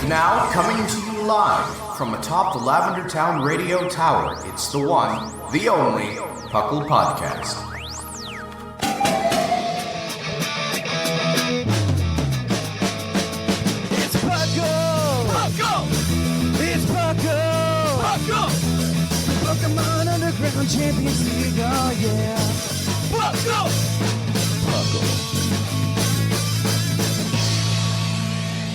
Now, coming to you live from atop the Lavender Town Radio Tower, it's the one, the only, PoGo. It's PoGo! PoGo! It's PoGo! PoGo! Pokemon Underground Champions League, oh yeah! PoGo! PoGo.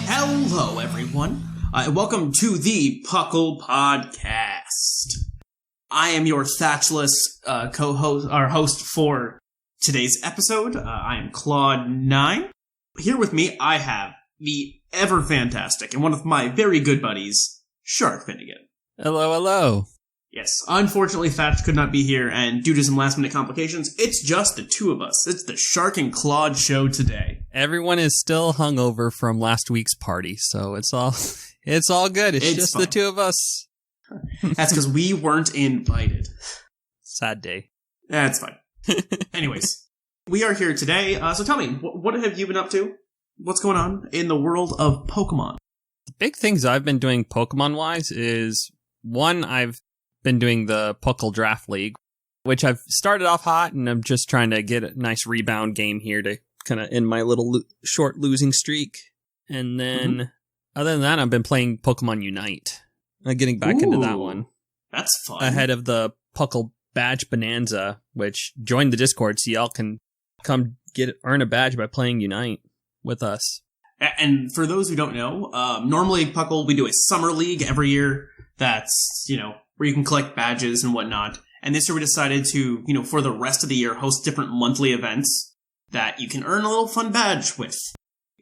Hello, everyone. Welcome to the PoClPodcast. I am your Thatchless co-host, or host for today's episode. I am Clod9. Here with me, I have the ever fantastic and one of my very good buddies, Sharkfinnigan. Hello, hello. Yes, unfortunately, Thatch could not be here, and due to some last-minute complications, it's just the two of us. It's the Shark and Claude show today. Everyone is still hungover from last week's party, so it's all good. It's just fun. The two of us. That's because we weren't invited. Sad day. That's fine. Anyways, we are here today. So tell me, what have you been up to? What's going on in the world of Pokemon? The big things I've been doing Pokemon-wise is, one, I've been doing the Puckle Draft League, which I've started off hot, and I'm just trying to get a nice rebound game here to kind of end my little short losing streak. And then, other than that, I've been playing Pokemon Unite. Getting back into that one. That's fun. Ahead of the Puckle Badge Bonanza, which joined the Discord so y'all can come earn a badge by playing Unite with us. And for those who don't know, normally Puckle, we do a summer league every year that's, where you can collect badges and whatnot. And this year we decided to, for the rest of the year, host different monthly events that you can earn a little fun badge with.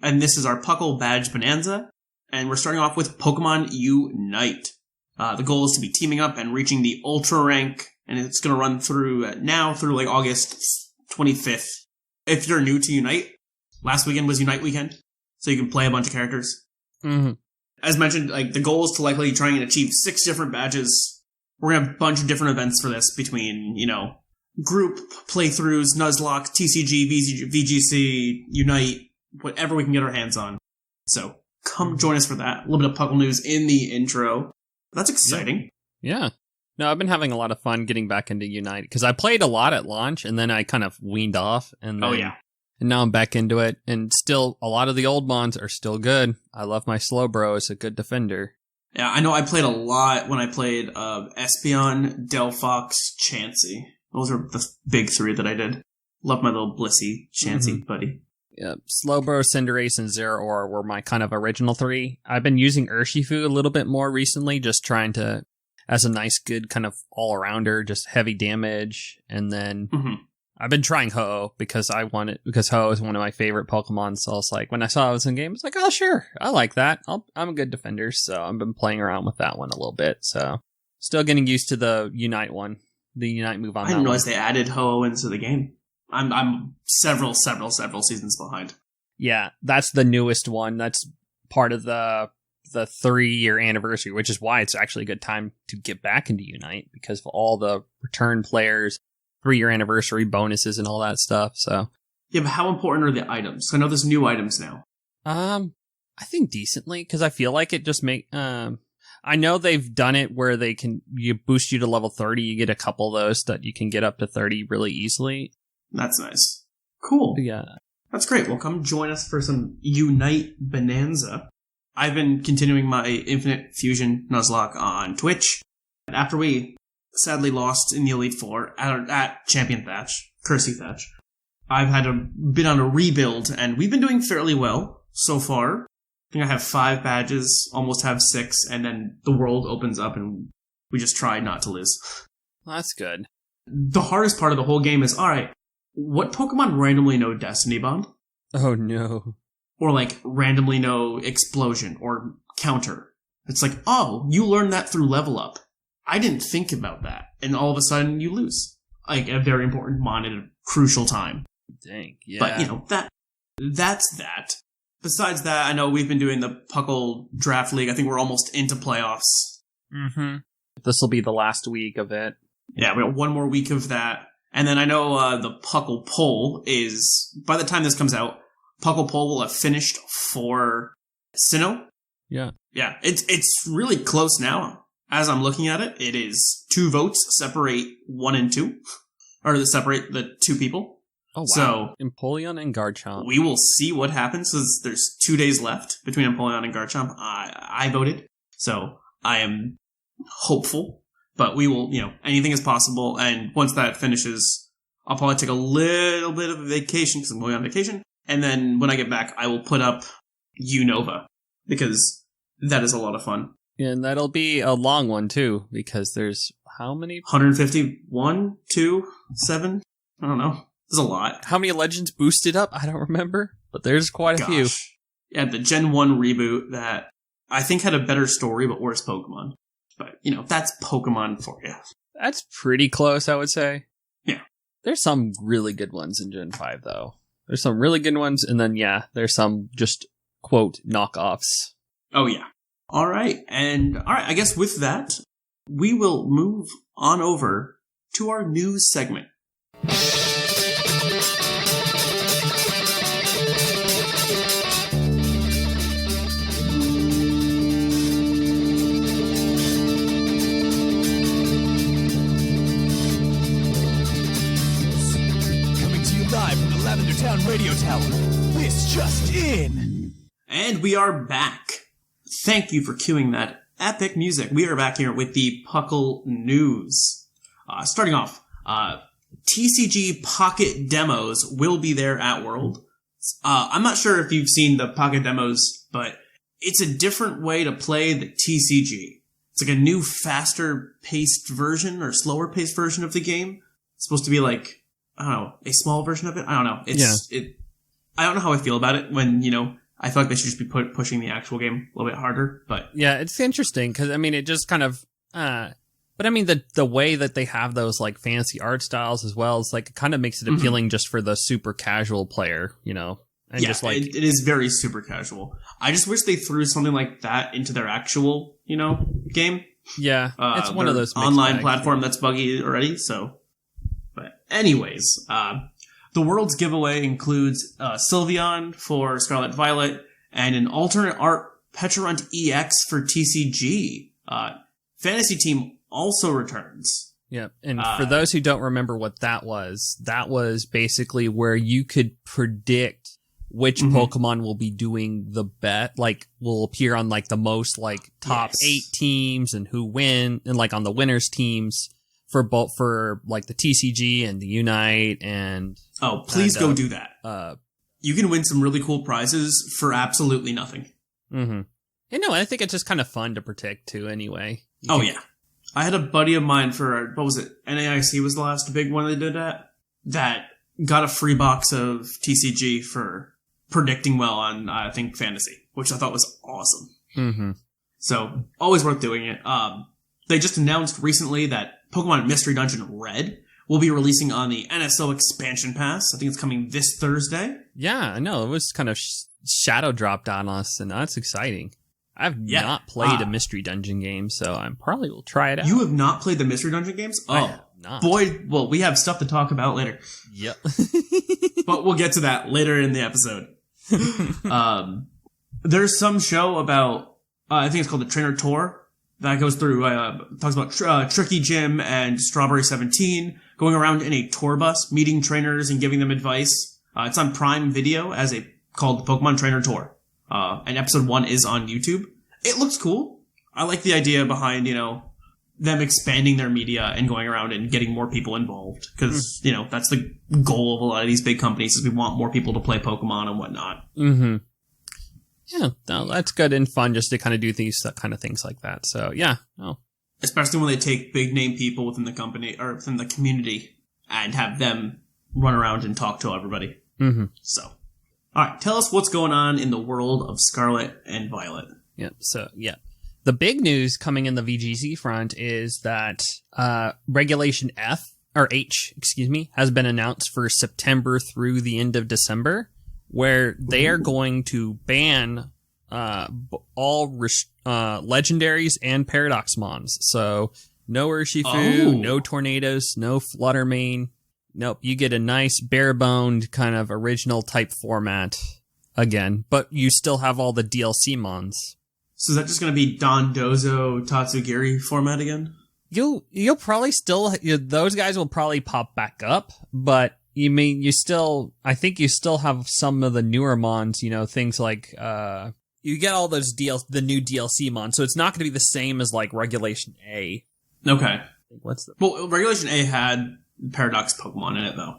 And this is our Puckle Badge Bonanza. And we're starting off with Pokemon Unite. The goal is to be teaming up and reaching the Ultra rank. And it's going to run through through August 25th. If you're new to Unite, last weekend was Unite weekend. So you can play a bunch of characters. Mm-hmm. As mentioned, the goal is to likely try and achieve 6 different badges. We're going to have a bunch of different events for this between, group playthroughs, Nuzlocke, TCG, VGC, Unite, whatever we can get our hands on. So come join us for that. A little bit of Puckle news in the intro. That's exciting. Yeah. No, I've been having a lot of fun getting back into Unite because I played a lot at launch and then I kind of weaned off. And then, and now I'm back into it. And still, a lot of the old mons are still good. I love my Slowbro as a good defender. Yeah, I know I played a lot when I played Espeon, Delphox, Chansey. Those are the big 3 that I did. Love my little Blissey, Chansey buddy. Yeah, Slowbro, Cinderace, and Zeraora were my kind of original 3. I've been using Urshifu a little bit more recently, just trying to, as a nice, good kind of all-arounder, just heavy damage. And then I've been trying Ho-Oh because Ho-Oh is one of my favorite Pokemon. So I was like, when I saw it was in game, I was like, oh, sure, I like that. I'm a good defender. So I've been playing around with that one a little bit. So still getting used to the Unite one, the Unite move on that one. I didn't realize they added Ho-Oh into the game. I'm several seasons behind. Yeah, that's the newest one. That's part of the 3-year anniversary, which is why it's actually a good time to get back into Unite because of all the return players, 3-year anniversary bonuses and all that stuff. So yeah, but how important are the items? I know there's new items now. I think decently because I feel like it just I know they've done it where you boost you to level 30. You get a couple of those that you can get up to 30 really easily. That's nice. Cool. Yeah. That's great. Well, come join us for some Unite Bonanza. I've been continuing my Infinite Fusion Nuzlocke on Twitch. After we sadly lost in the Elite Four at Champion Thatch, Cursey Thatch, I've been on a rebuild, and we've been doing fairly well so far. I think I have 5 badges, almost have 6, and then the world opens up, and we just try not to lose. Well, that's good. The hardest part of the whole game is, alright, what Pokemon randomly know Destiny Bond? Oh, no. Or, randomly know Explosion or Counter. It's like, oh, you learned that through Level Up. I didn't think about that. And all of a sudden, you lose. A very important mon at a crucial time. Dang, yeah. But, that's that. Besides that, I know we've been doing the Puckle Draft League. I think we're almost into playoffs. Mm-hmm. This will be the last week of it. Yeah, we got one more week of that. And then I know the Puckle poll is, by the time this comes out, Puckle poll will have finished for Sinnoh. Yeah. Yeah, it's really close now. As I'm looking at it, it is 2 votes separate 1 and 2, or separate the 2 people. Oh, wow. So Empoleon and Garchomp. we will see what happens, because there's 2 days left between Empoleon and Garchomp. I voted, so I am hopeful, but we will, anything is possible, and once that finishes, I'll probably take a little bit of a vacation, because I'm going on vacation, and then when I get back, I will put up Unova, because that is a lot of fun. And that'll be a long one, too, because there's how many? 151, 2, 7? I don't know. There's a lot. How many legends boosted up? I don't remember, but there's quite a few. Yeah, the Gen 1 reboot that I think had a better story, but worse Pokemon. But, that's Pokemon for you. That's pretty close, I would say. Yeah. There's some really good ones in Gen 5, though. There's some really good ones, and then, there's some just, quote, knockoffs. Oh, yeah. All right, I guess with that, we will move on over to our news segment. Coming to you live from the Lavender Town Radio Tower. This just in. And we are back. Thank you for cueing that epic music. We are back here with the Puckle News. Starting off, TCG Pocket Demos will be there at World. I'm not sure if you've seen the Pocket Demos, but it's a different way to play the TCG. It's like a new, faster-paced version or slower-paced version of the game. It's supposed to be like, I don't know, a small version of it? I don't know. I don't know how I feel about it when, I feel like they should just be pushing the actual game a little bit harder, but... Yeah, it's interesting, because, it just kind of... but, the way that they have those, fancy art styles as well, is, it kind of makes it appealing just for the super casual player, And yeah, just, it is very super casual. I just wish they threw something like that into their actual, game. Yeah, it's one of those... online platform that's buggy already, so... But anyways, the World's giveaway includes Sylveon for Scarlet Violet and an alternate art Pecharunt EX for TCG. Fantasy Team also returns. Yeah, and for those who don't remember what that was basically where you could predict which Pokemon will be doing the bet, will appear on the most top 8 teams and who win, and on the winners teams. For the TCG and the Unite and... Oh, please go do that. You can win some really cool prizes for absolutely nothing. Mm-hmm. I think it's just kind of fun to predict, too, anyway. Yeah. I had a buddy of mine for, what was it? NAIC was the last big one they did that got a free box of TCG for predicting well on, I think, Fantasy, which I thought was awesome. Mm-hmm. So, always worth doing it. They just announced recently that Pokemon Mystery Dungeon Red will be releasing on the NSO Expansion Pass. I think it's coming this Thursday. Yeah, I know. It was kind of shadow dropped on us, and that's exciting. I've not played a Mystery Dungeon game, so I probably will try it out. You have not played the Mystery Dungeon games? Oh, boy. Well, we have stuff to talk about later. Yep. But we'll get to that later in the episode. There's some show about, I think it's called the Trainer Tour, that goes through, talks about Tricky Jim and Strawberry 17 going around in a tour bus, meeting trainers and giving them advice. It's on Prime Video called the Pokemon Trainer Tour. And episode 1 is on YouTube. It looks cool. I like the idea behind, them expanding their media and going around and getting more people involved. Because, that's the goal of a lot of these big companies is we want more people to play Pokemon and whatnot. Mm-hmm. Yeah, no, that's good and fun just to kind of do things like that. So, yeah. No. Especially when they take big name people within the company or within the community and have them run around and talk to everybody. Mm-hmm. So, all right, tell us what's going on in the world of Scarlet and Violet. Yeah, so, yeah. The big news coming in the VGC front is that Regulation H, has been announced for September through the end of December, where they are going to ban all legendaries and Paradox Mons. So no Urshifu, no Tornadoes, no Fluttermane. Nope, you get a nice bare-boned kind of original type format again, but you still have all the DLC Mons. So is that just going to be Don Dozo Tatsugiri format again? You'll probably still, those guys will probably pop back up, but I think you still have some of the newer mons, things like, you get all those the new DLC mons, so it's not going to be the same as like Regulation A. Okay. Well, Regulation A had Paradox Pokemon in it though,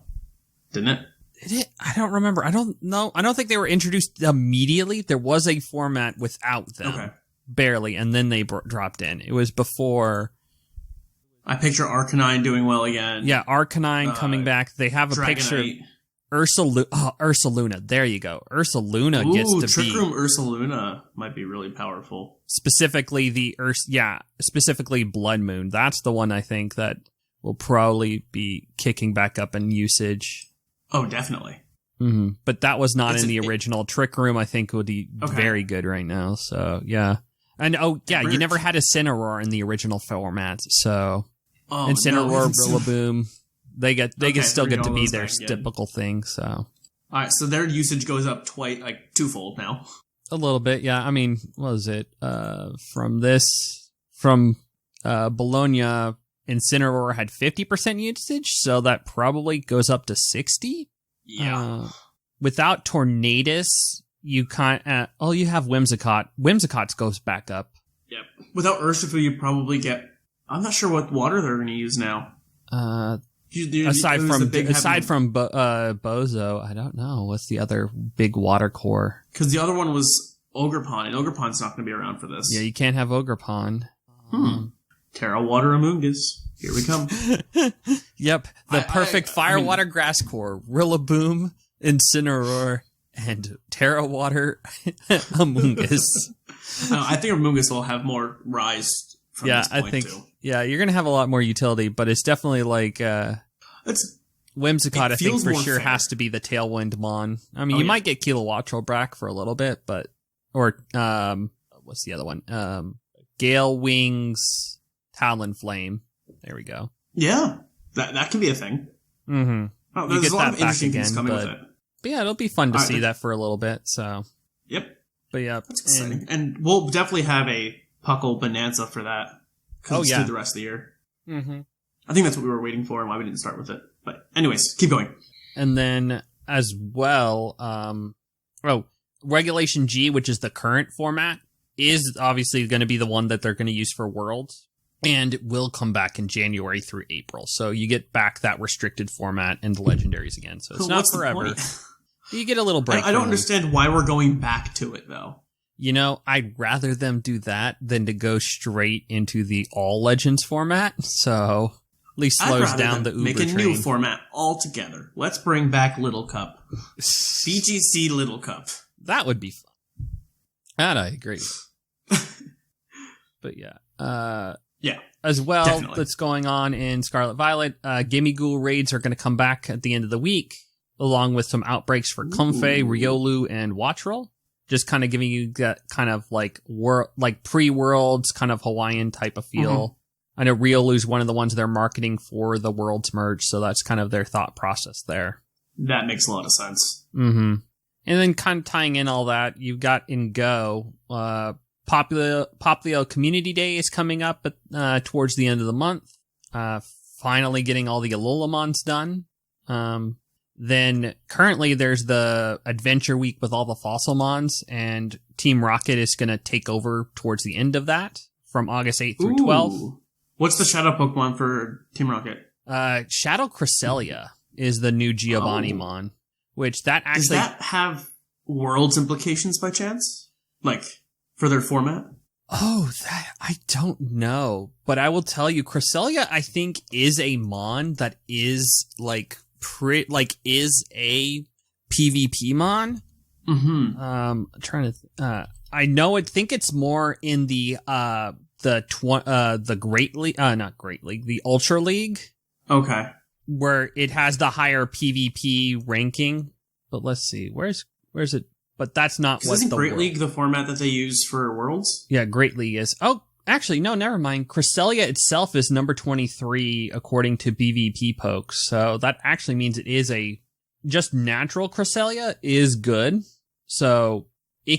didn't it? Did it? I don't remember. I don't know. I don't think they were introduced immediately. There was a format without them. Okay. Barely, and then they dropped in. It was before. I picture Arcanine doing well again. Yeah, Arcanine coming back. They have a picture of Ursaluna. There you go. Ursaluna gets to Trick be... Room Ursaluna might be really powerful. Specifically specifically Blood Moon. That's the one I think that will probably be kicking back up in usage. Oh, definitely. Mm-hmm. But that was not in the original. Trick Room, I think, would be very good right now. So, yeah. And, you never had a Incineroar in the original format, so... Incineroar, Rillaboom, they still get to be their typical thing, so... Alright, so their usage goes up twofold now. A little bit, yeah. I mean, what was it? From Bologna, Incineroar had 50% usage, so that probably goes up to 60? Yeah. Without Tornadus... you have Whimsicott. Whimsicott goes back up. Yep. Without Urshifu, you probably get... I'm not sure what water they're going to use now. Aside from Bozo, I don't know. What's the other big water core? Because the other one was Ogerpon, and Ogerpon's not going to be around for this. Yeah, you can't have Ogerpon. Terra Water Amoongus. Here we come. Yep. The perfect fire water grass core. Rillaboom, Incineroar, and Terra Water Amoongus. I think Amoongus will have more rise from this point, too. Yeah, you're going to have a lot more utility, but it's definitely like... Whimsicott, I think, for sure has to be the Tailwind Mon. I mean, you might get Kilowattrel for a little bit, but... Or, what's the other one? Gale Wings, Talonflame. There we go. Yeah, that can be a thing. Mm-hmm. Oh, there's a lot of interesting things coming with it. But yeah, it'll be fun to see that for a little bit, so... Yep. But yeah. That's exciting. And we'll definitely have a Puckle Bonanza for that. Through the rest of the year. Mm-hmm. I think that's what we were waiting for and why we didn't start with it. But anyways, keep going. And then as well, Regulation G, which is the current format, is obviously going to be the one that they're going to use for Worlds. And it will come back in January through April. So you get back that restricted format and the Legendaries again. So it's not forever. You get a little break. I don't understand why we're going back to it, though. I'd rather them do that than to go straight into the All Legends format. So at least slows down the Uber make a train. new format altogether. Let's bring back Little Cup. BGC Little Cup. That would be fun. That I agree. But yeah. Yeah. As well, definitely. That's going on in Scarlet Violet. Gimme Ghoul raids are going to come back at the end of the week, along with some outbreaks for Comfey, Riolu, and Wattrel. Just kind of giving you that kind of like pre-Worlds kind of Hawaiian type of feel. Mm-hmm. I know Riolu's one of the ones they're marketing for the Worlds merge, so that's kind of their thought process there. That makes a lot of sense. Mm-hmm. And then kind of tying in all that, you've got in Go, Poplio Community Day is coming up towards the end of the month. Finally getting all the Alolamons done. Then currently there's the Adventure Week with all the Fossilmons, and Team Rocket is going to take over towards the end of that from August 8th through 12th. What's the Shadow Pokemon for Team Rocket? Shadow Cresselia is the new Giovanni Mon, which that actually... Does that have Worlds implications by chance? Like, for their format? Oh, that I don't know. But I will tell you, Cresselia, I think, is a Mon that is, is a PvP Mon. Mm-hmm. Think it's more in the Great League, not Great League, the Ultra League. Okay. Where it has the higher PvP ranking. But let's see, where's it? But that's not what isn't Great League the format that they use for Worlds? Yeah, Great League is. Oh, actually, no, never mind. Cresselia itself is number 23 according to BVP Pokes. So that actually means it is just natural Cresselia is good. So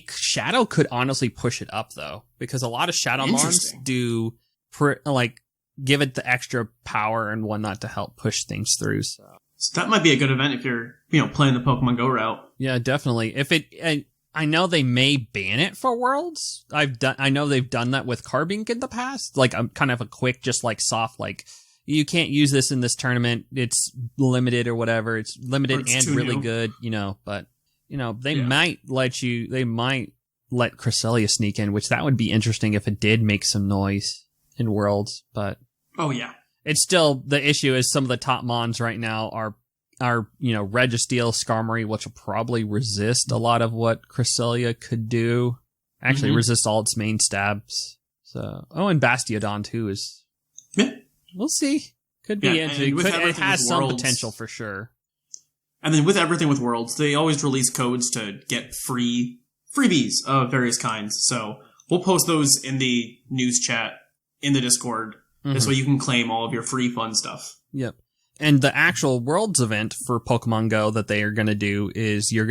Shadow could honestly push it up though, because a lot of Shadow mons do give it the extra power and whatnot to help push things through. So that might be a good event if you're playing the Pokemon Go route. Yeah, definitely. I know they may ban it for Worlds. I know they've done that with Carbink in the past. Like kind of a quick, just like soft, like you can't use this in this tournament. It's limited or whatever. It's limited and really good, but. They might let Cresselia sneak in, which that would be interesting if it did make some noise in Worlds, but... Oh, yeah. It's still, the issue is some of the top mons right now are Registeel, Skarmory, which will probably resist a lot of what Cresselia could do. Actually, resist all its main stabs. So, and Bastiodon, too, is... Yeah. We'll see. Could be interesting. It has some potential for sure. And then with everything with Worlds, they always release codes to get freebies of various kinds. So we'll post those in the news chat in the Discord. This way you can claim all of your free fun stuff. Yep. And the actual Worlds event for Pokemon Go that they are going to do is you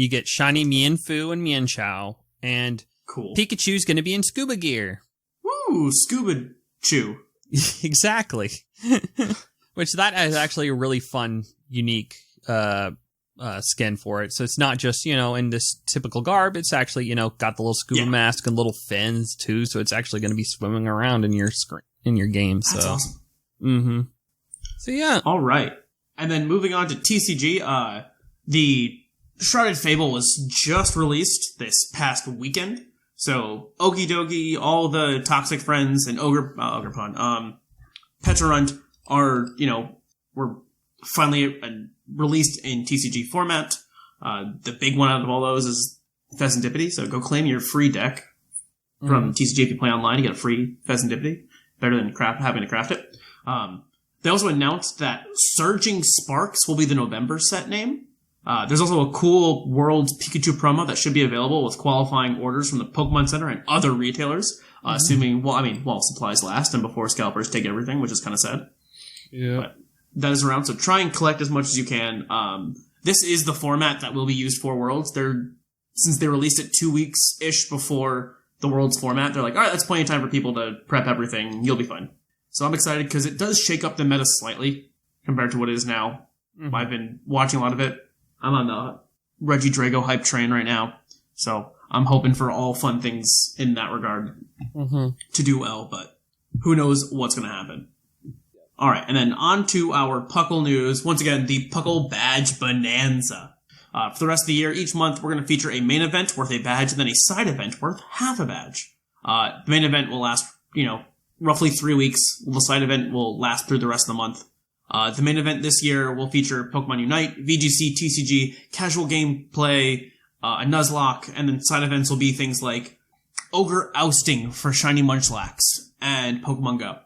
get shiny Mienfoo and Mienshao, and cool. Pikachu's going to be in scuba gear. Woo, scuba chew. Exactly. Which that is actually a really fun, unique skin for it. So it's not just, in this typical garb. It's actually, got the little scuba mask and little fins too. So it's actually going to be swimming around in your screen, in your game. That's so awesome. Mm-hmm. So yeah. All right. And then moving on to TCG, the Shrouded Fable was just released this past weekend. So Okie Dokie, all the Toxic Friends and Petrarunt are, were finally released in TCG format. The big one out of all those is Pheasantipity, so go claim your free deck from TCG if you play online. You get a free Pheasantipity. Better than having to craft it. They also announced that Surging Sparks will be the November set name. There's also a cool World Pikachu promo that should be available with qualifying orders from the Pokemon Center and other retailers, assuming, while supplies last and before scalpers take everything, which is kind of sad. Yeah. But that is around, so try and collect as much as you can. This is the format that will be used for Worlds. Since they released it 2 weeks-ish before the Worlds format, they're like, all right, that's plenty of time for people to prep everything. You'll be fine. So I'm excited because it does shake up the meta slightly compared to what it is now. I've been watching a lot of it. I'm on the Reggie Drago hype train right now. So I'm hoping for all fun things in that regard to do well, but who knows what's going to happen. All right, and then on to our Puckle news. Once again, the Puckle Badge Bonanza. For the rest of the year, each month, we're going to feature a main event worth a badge and then a side event worth half a badge. The main event will last, roughly 3 weeks. The side event will last through the rest of the month. The main event this year will feature Pokemon Unite, VGC, TCG, casual gameplay, a Nuzlocke, and then side events will be things like Ogre Ousting for Shiny Munchlax and Pokemon Go.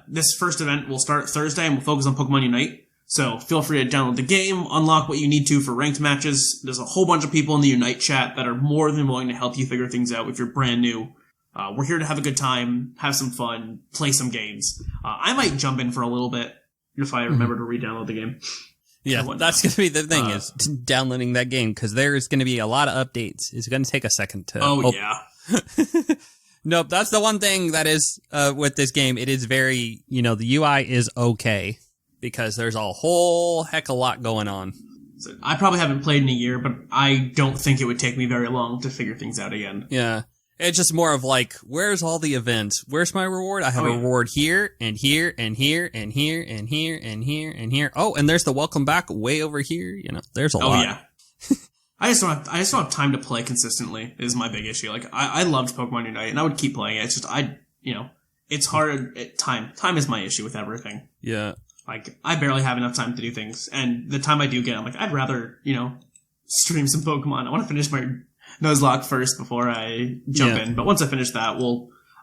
This first event will start Thursday and will focus on Pokemon Unite. So feel free to download the game, unlock what you need to for ranked matches. There's a whole bunch of people in the Unite chat that are more than willing to help you figure things out if you're brand new. We're here to have a good time, have some fun, play some games. I might jump in for a little bit if I remember to re-download the game. Yeah, that's going to be the thing is downloading that game because there's going to be a lot of updates. It's going to take a second to... yeah. Nope, that's the one thing that is with this game. It is very, the UI is okay because there's a whole heck of a lot going on. So I probably haven't played in a year, but I don't think it would take me very long to figure things out again. Yeah. It's just more of like, where's all the events? Where's my reward? I have a reward here and here and here and here and here and here and here. Oh, and there's the welcome back way over here. There's a lot. Yeah. I just don't have time to play consistently is my big issue. Like, I loved Pokemon Unite and I would keep playing it. It's just, it's hard. Time is my issue with everything. Yeah. Like, I barely have enough time to do things. And the time I do get, I'm like, I'd rather, stream some Pokemon. I want to finish my Nuzlocke first before I jump in. But once I finish that,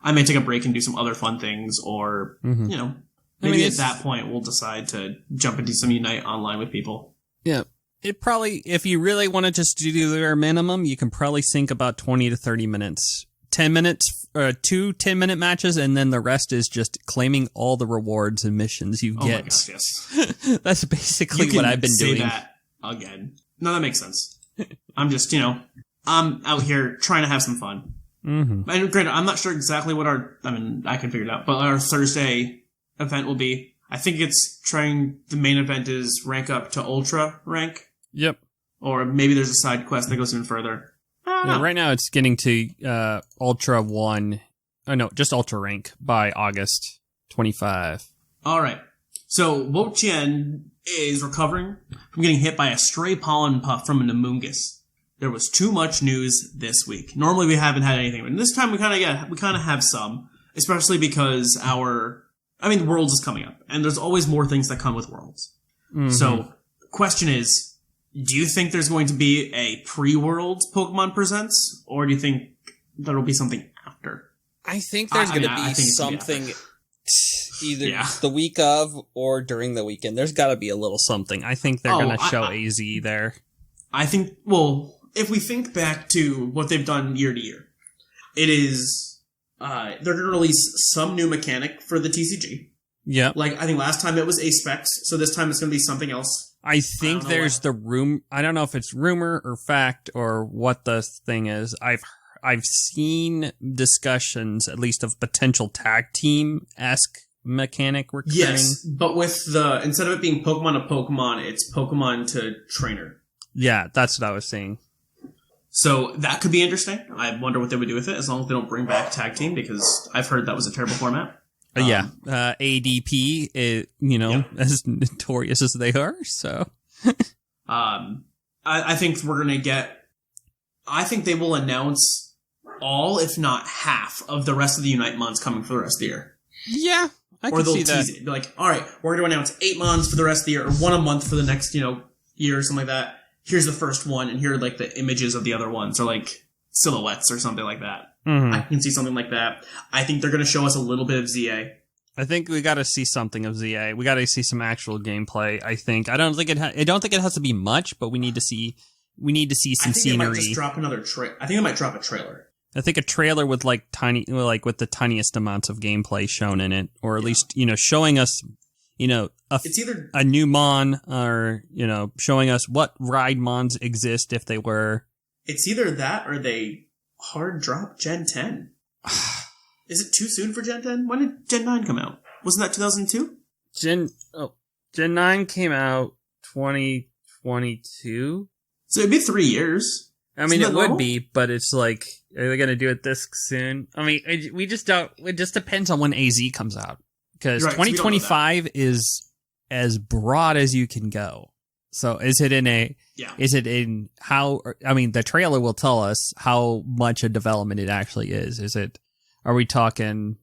I may take a break and do some other fun things or, maybe at that point we'll decide to jump into some Unite online with people. Yeah. It probably, if you really want to just do their minimum, you can probably sink about 20 to 30 minutes. 10 minutes, 2 10-minute matches, and then the rest is just claiming all the rewards and missions you get. Oh my gosh, yes. That's basically what I've been doing. That again. No, that makes sense. I'm just, I'm out here trying to have some fun. Mm-hmm. And granted, I'm not sure exactly what I can figure it out, but our Thursday event will be. I think the main event is rank up to Ultra rank. Yep. Or maybe there's a side quest that goes even further. Yeah, right now it's getting to Ultra 1. Oh, no, just Ultra rank by August 25. Alright. So, Wo Chien is recovering from getting hit by a stray pollen puff from a Namungus. There was too much news this week. Normally we haven't had anything, but this time we kind of have some, especially because Worlds is coming up, and there's always more things that come with Worlds. Mm-hmm. So, question is, do you think there's going to be a pre-Worlds Pokemon Presents, or do you think there'll be something after? I think there's going to be something either the week of or during the weekend. There's got to be a little something. I think they're going to show AZ there. I think, if we think back to what they've done year to year, it is, they're going to release some new mechanic for the TCG. Yeah. Like, I think last time it was A-Specs, so this time it's going to be something else. I think there's I don't know if it's rumor or fact or what the thing is. I've seen discussions, at least of potential tag team-esque mechanic we're getting. Yes, but with instead of it being Pokemon to Pokemon, it's Pokemon to Trainer. Yeah, that's what I was saying. So that could be interesting. I wonder what they would do with it, as long as they don't bring back tag team, because I've heard that was a terrible format. ADP, as notorious as they are, so. I think we're going to get... I think they will announce all, if not half, of the rest of the Unite Mons coming for the rest of the year. Yeah, I can see that. Or they'll tease it. Be like, alright, we're going to announce 8 Mons for the rest of the year, or 1 a month for the next, year or something like that. Here's the first one, and here are, the images of the other ones, or, silhouettes or something like that. Mm-hmm. I can see something like that. I think they're going to show us a little bit of ZA. I think we got to see something of ZA. We got to see some actual gameplay, I think. I don't think it has to be much, but we need to see some scenery. They might just drop another I think they might drop a trailer. I think a trailer with with the tiniest amounts of gameplay shown in it, or at least showing us it's either a new Mon, or showing us what ride Mons exist if they were. It's either that or they hard drop Gen 10. Is it too soon for Gen 10? When did Gen 9 come out? Wasn't that 2002? Gen 9 came out 2022. So it'd be 3 years. I mean, it would be, but it's like, are they going to do it this soon? I mean, we just don't. It just depends on when AZ comes out, because 2025 is as broad as you can go. So is it in a? Yeah. Is it in how? I mean, the trailer will tell us how much a development it actually is. Is it? Are we talking,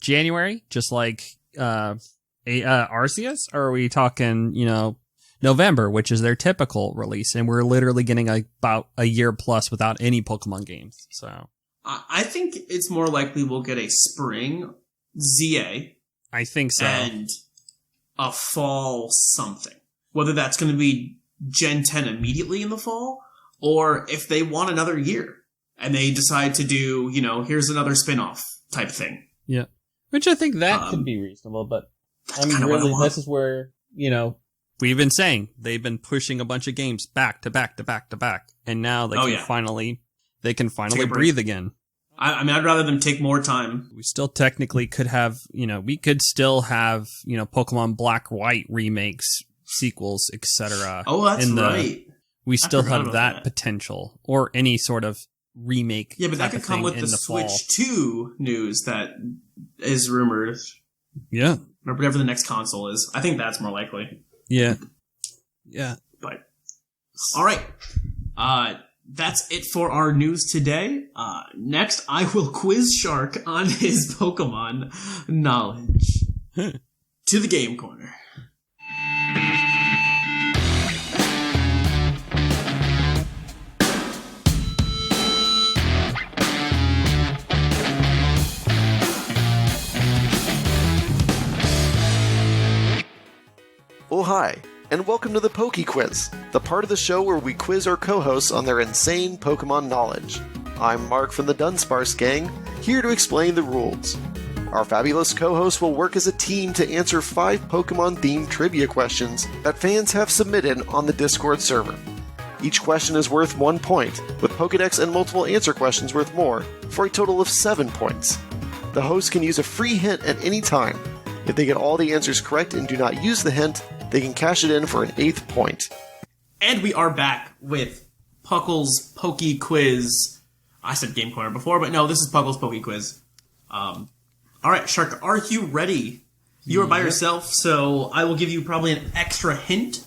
January, just like Arceus, or are we talking, November, which is their typical release, and we're literally getting about a year plus without any Pokemon games. So I think it's more likely we'll get a spring ZA. I think so. And a fall something. Whether that's going to be Gen 10 immediately in the fall, or if they want another year and they decide to do, here's another spin-off type thing. Yeah. Which I think that could be reasonable, but I mean, really, this is where, we've been saying they've been pushing a bunch of games back to back to back to back, and now they can finally breathe again. I mean, I'd rather them take more time. We still technically could have, we could still have, Pokemon Black White remakes, sequels, etc. Oh, that's right. We still have that potential, or any sort of remake. Yeah, but that could come with the Switch 2 news that is rumored. Yeah. Or whatever the next console is. I think that's more likely. Yeah. Yeah. But all right. That's it for our news today. Next, I will quiz Shark on his Pokemon knowledge. To the game corner. Oh, hi, and welcome to the Poke Quiz, the part of the show where we quiz our co-hosts on their insane Pokemon knowledge. I'm Mark from the Dunsparce Gang, here to explain the rules. Our fabulous co-hosts will work as a team to answer 5 Pokemon-themed trivia questions that fans have submitted on the Discord server. Each question is worth 1 point, with Pokedex and multiple answer questions worth more, for a total of 7 points. The host can use a free hint at any time. If they get all the answers correct and do not use the hint, they can cash it in for an 8th point. And we are back with Puckle's Pokey Quiz. I said Game Corner before, but no, this is Puckle's Pokey Quiz. All right, Shark, are you ready? You are by yourself, so I will give you probably an extra hint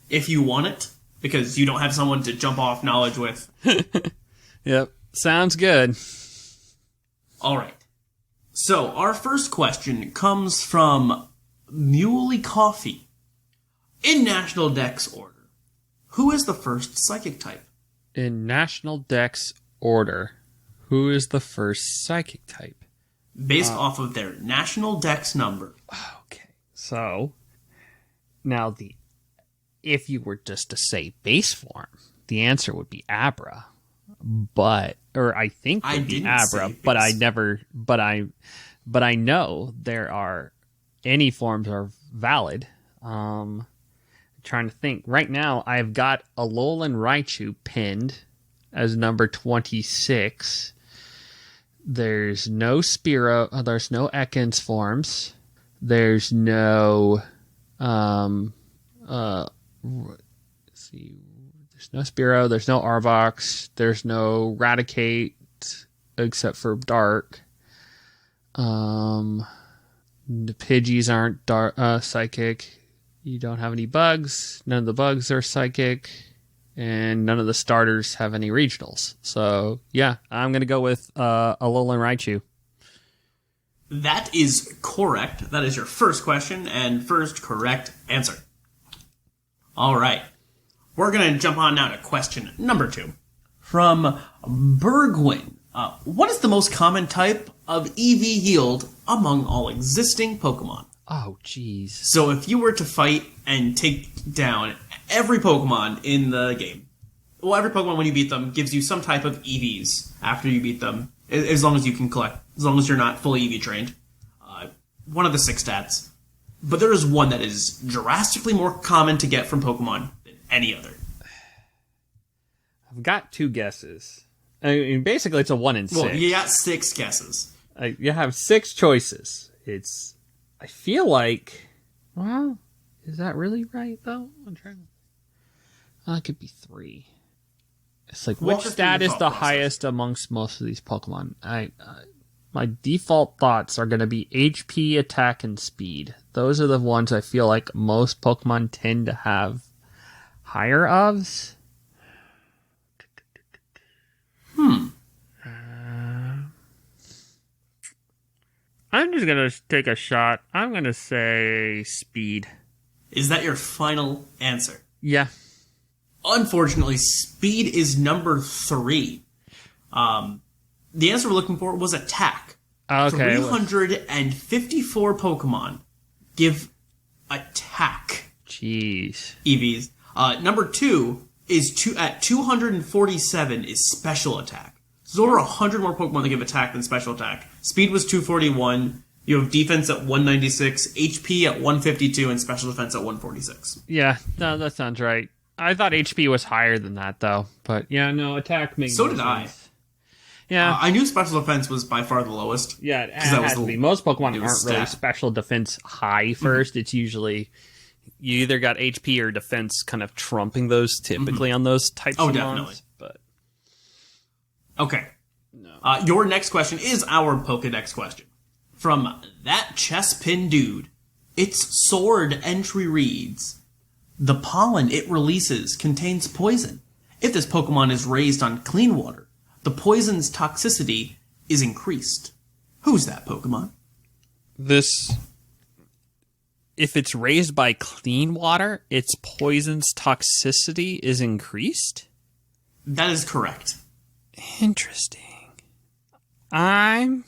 if you want it, because you don't have someone to jump off knowledge with. Yep, sounds good. All right. So, our first question comes from Muley Coffee. In National Dex order, who is the first psychic type? In National Dex order, who is the first psychic type? Based off of their National Dex number. Okay, so now if you were just to say base form, the answer would be Abra. I think would be Abra, but I know there are any forms are valid. Trying to think. Right now, I've got Alolan Raichu pinned as number 26. There's no Spearow. There's no Ekans forms. There's no. Let's see. There's no Spearow. There's no Arbok. There's no Raticate, except for Dark. The Pidgeys aren't psychic. You don't have any bugs. None of the bugs are psychic. And none of the starters have any regionals. So, yeah, I'm going to go with Alolan Raichu. That is correct. That is your first question and first correct answer. All right. We're going to jump on now to question number 2. From Bergwin. What is the most common type of EV yield among all existing Pokemon? Oh, jeez. So if you were to fight and take down every Pokemon in the game, well, every Pokemon when you beat them gives you some type of EVs after you beat them, as long as you can collect, as long as you're not fully EV trained. One of the 6 stats. But there is one that is drastically more common to get from Pokemon than any other. I've got 2 guesses. I mean, basically, it's a 1 in 6. Well, you got 6 guesses. You have 6 choices. I feel like, well, is that really right, though? I'm trying to... it could be 3. It's like, which stat is the highest amongst most of these Pokemon? My default thoughts are going to be HP, attack, and speed. Those are the ones I feel like most Pokemon tend to have higher ofs. I'm just going to take a shot. I'm going to say speed. Is that your final answer? Yeah. Unfortunately, speed is number 3. The answer we're looking for was attack. Okay. 354 Pokemon give attack. Jeez. EVs. Number 2 is at 247 is special attack. So there are 100 more Pokemon that give attack than special attack. Speed was 241. You have defense at 196, HP at 152, and special defense at 146. Yeah, no, that sounds right. I thought HP was higher than that, though. But yeah, no, attack makes So did I. Yeah. I knew special defense was by far the lowest. Yeah, it has to be. Most Pokemon aren't really stat. special defense high first. It's usually you either got HP or defense kind of trumping those typically on those types of definitely. mons. But Okay. No. Your next question is our Pokedex question. From That Chespin Dude. Its sword entry reads, the pollen it releases contains poison. If this Pokemon is raised on clean water, the poison's toxicity is increased. Who's that Pokemon? If it's raised by clean water, its poison's toxicity is increased? That is correct. Interesting. Well,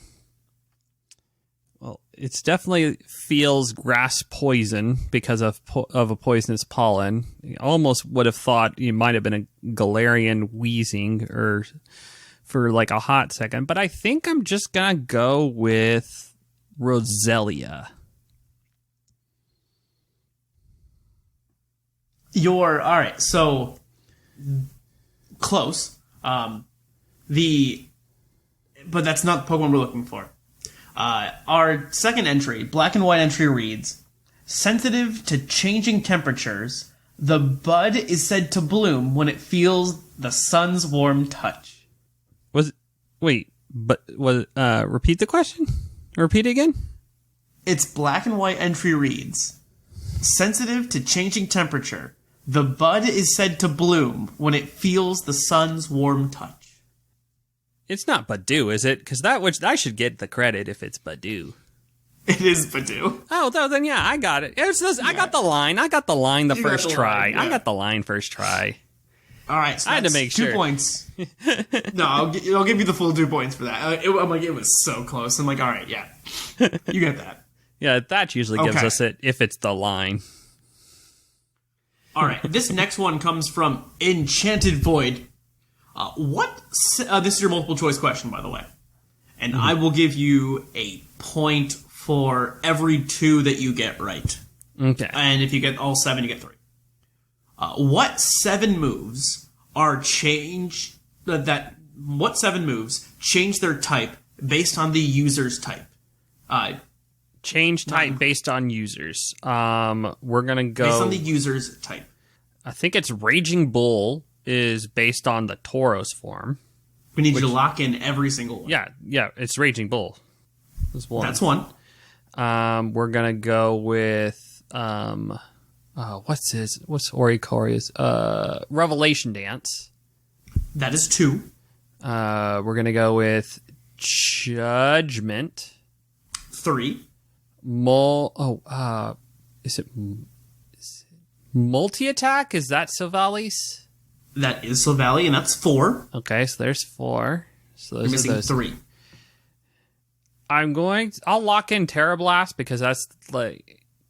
it's definitely feels grass poison because of a poisonous pollen. You almost would have thought you might have been a Galarian wheezing or for like a hot second, but I think I'm just gonna go with Roselia. Alright, so Close. But that's not the Pokemon we're looking for. Our second entry, black and white entry, reads, sensitive to changing temperatures, the bud is said to bloom when it feels the sun's warm touch. Repeat the question? Repeat it again? Its black and white entry reads, sensitive to changing temperature, the bud is said to bloom when it feels the sun's warm touch. It's not Badoo, is it? Because I should get the credit if it's Badoo. It is Badoo. Oh, then yeah, I got it. I got the line. I got the line first try. Yeah. I got the line first try. All right, so I had to make 2 sure. points. No, I'll give you the full 2 points for that. I'm like, it was so close. I'm like, all right, yeah, you get that. Yeah, Thatch usually gives us it if it's the line. All right, this next one comes from Enchanted Void. This is your multiple choice question, by the way, and I will give you a point for every 2 that you get right. Okay. And if you get all 7, you get 3. What 7 moves change their type based on the user's type? Change type based on users. We're gonna go Based on the user's type. I think it's Raging Bull is based on the Tauros form. We need you to lock in every single one. Yeah, it's Raging Bull. That's one. That's one. We're gonna go with what's Orikori's Revelation Dance. That is 2. We're gonna go with Judgment. 3. Is it multi-attack? Is that Silvalis? That is Silvally, and that's 4. Okay, so there's 4. So You're those missing are those. 3. I'll lock in Terrablast because that's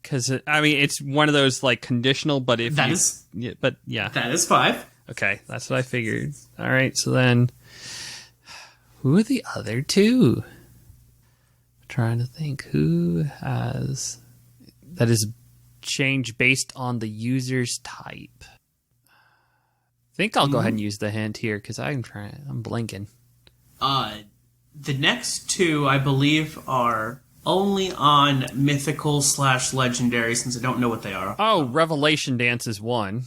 it's one of those like conditional, but if That is 5. Okay, that's what I figured. All right, so then who are the other 2? I'm trying to think who has that is changed based on the user's type. I think I'll go ahead and use the hint here because I'm blinking. The next 2, I believe, are only on mythical/legendary, since I don't know what they are. Oh, Revelation Dance is 1.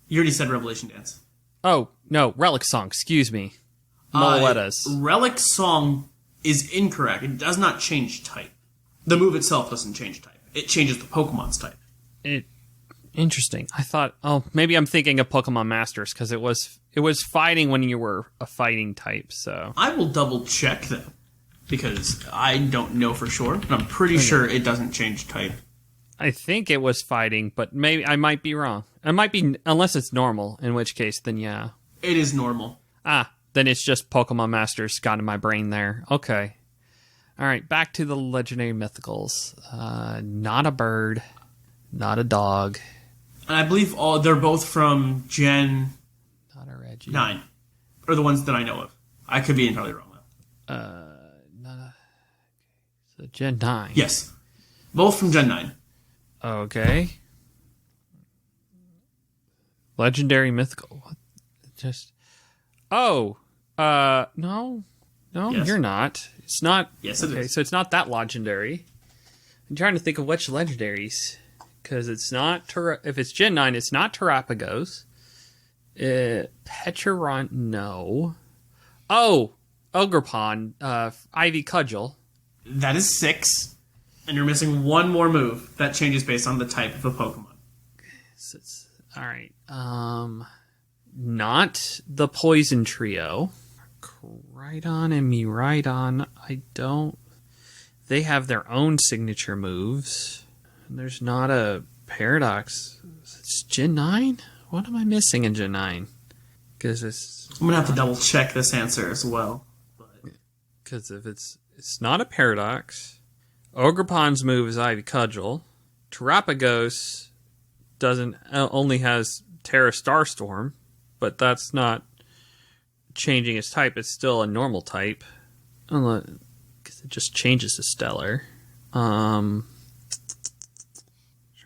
You already said Revelation Dance. Oh, no, Relic Song, excuse me. Moletas. Relic Song is incorrect. It does not change type. The move itself doesn't change type. It changes the Pokemon's type. Interesting. I thought, maybe I'm thinking of Pokemon Masters because it was fighting when you were a fighting type. So I will double check though, because I don't know for sure, but I'm pretty sure it doesn't change type. I think it was fighting, but maybe I might be wrong. It might be unless it's normal, in which case, then yeah. It is normal. Then it's just Pokemon Masters got in my brain there. Okay. All right, back to the legendary mythicals. Not a bird, not a dog. And I believe they're both from Gen Not a Reggie. 9. Or the ones that I know of. I could be entirely wrong though. So Gen 9. Yes. Both from Gen 9. Okay. Legendary mythical. What? Just. Oh. No. Yes. You're not. It's not. Yes, it okay, is. so it's not that legendary. I'm trying to think of which legendaries. Because it's not. If it's Gen 9, it's not Terrapagos. Pecharon, no. Oh! Ogrepon, Ivy Cudgel. That is 6. And you're missing one more move that changes based on the type of a Pokemon. So alright. Not the Poison Trio. Rhydon and Miraidon, I don't... They have their own signature moves. And there's not a Paradox. It's Gen 9? What am I missing in Gen 9? Because it's... I'm going to have to double check this answer as well. Because if it's not a Paradox, Ogrepon's move is Ivy Cudgel. Terrapagos only has Terra Starstorm, but that's not changing its type. It's still a normal type. Because it just changes to Stellar. Trying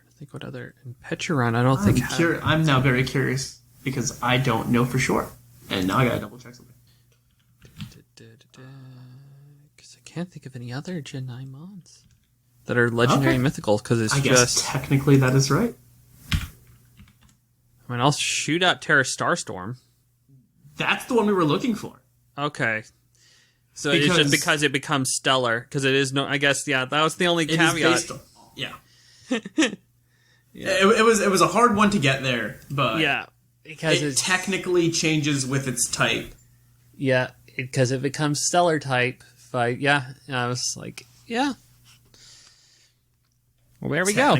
to think what other... And Pecharon, I don't think... I'm now very curious because I don't know for sure. And now I gotta double check something. Because I can't think of any other Gen 9 mons that are legendary and mythical, because it's I guess technically that is right. I mean, I'll shoot out Terra Starstorm. That's the one we were looking for. Okay. So it's just because it becomes stellar, because it is no. I guess that was the only caveat. Yeah. It was a hard one to get there, but because it technically changes with its type. Yeah, because it becomes stellar type. But I was like, Well, there we go.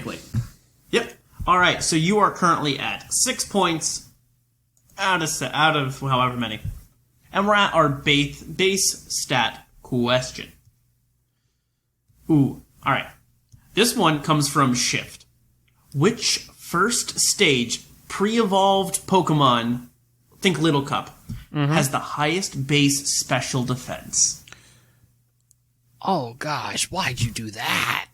Yep. All right. So you are currently at 6 points out of however many. And we're at our base stat question. Ooh, alright. This one comes from Shift. Which first stage pre-evolved Pokemon, think Little Cup, has the highest base special defense? Oh gosh, why'd you do that?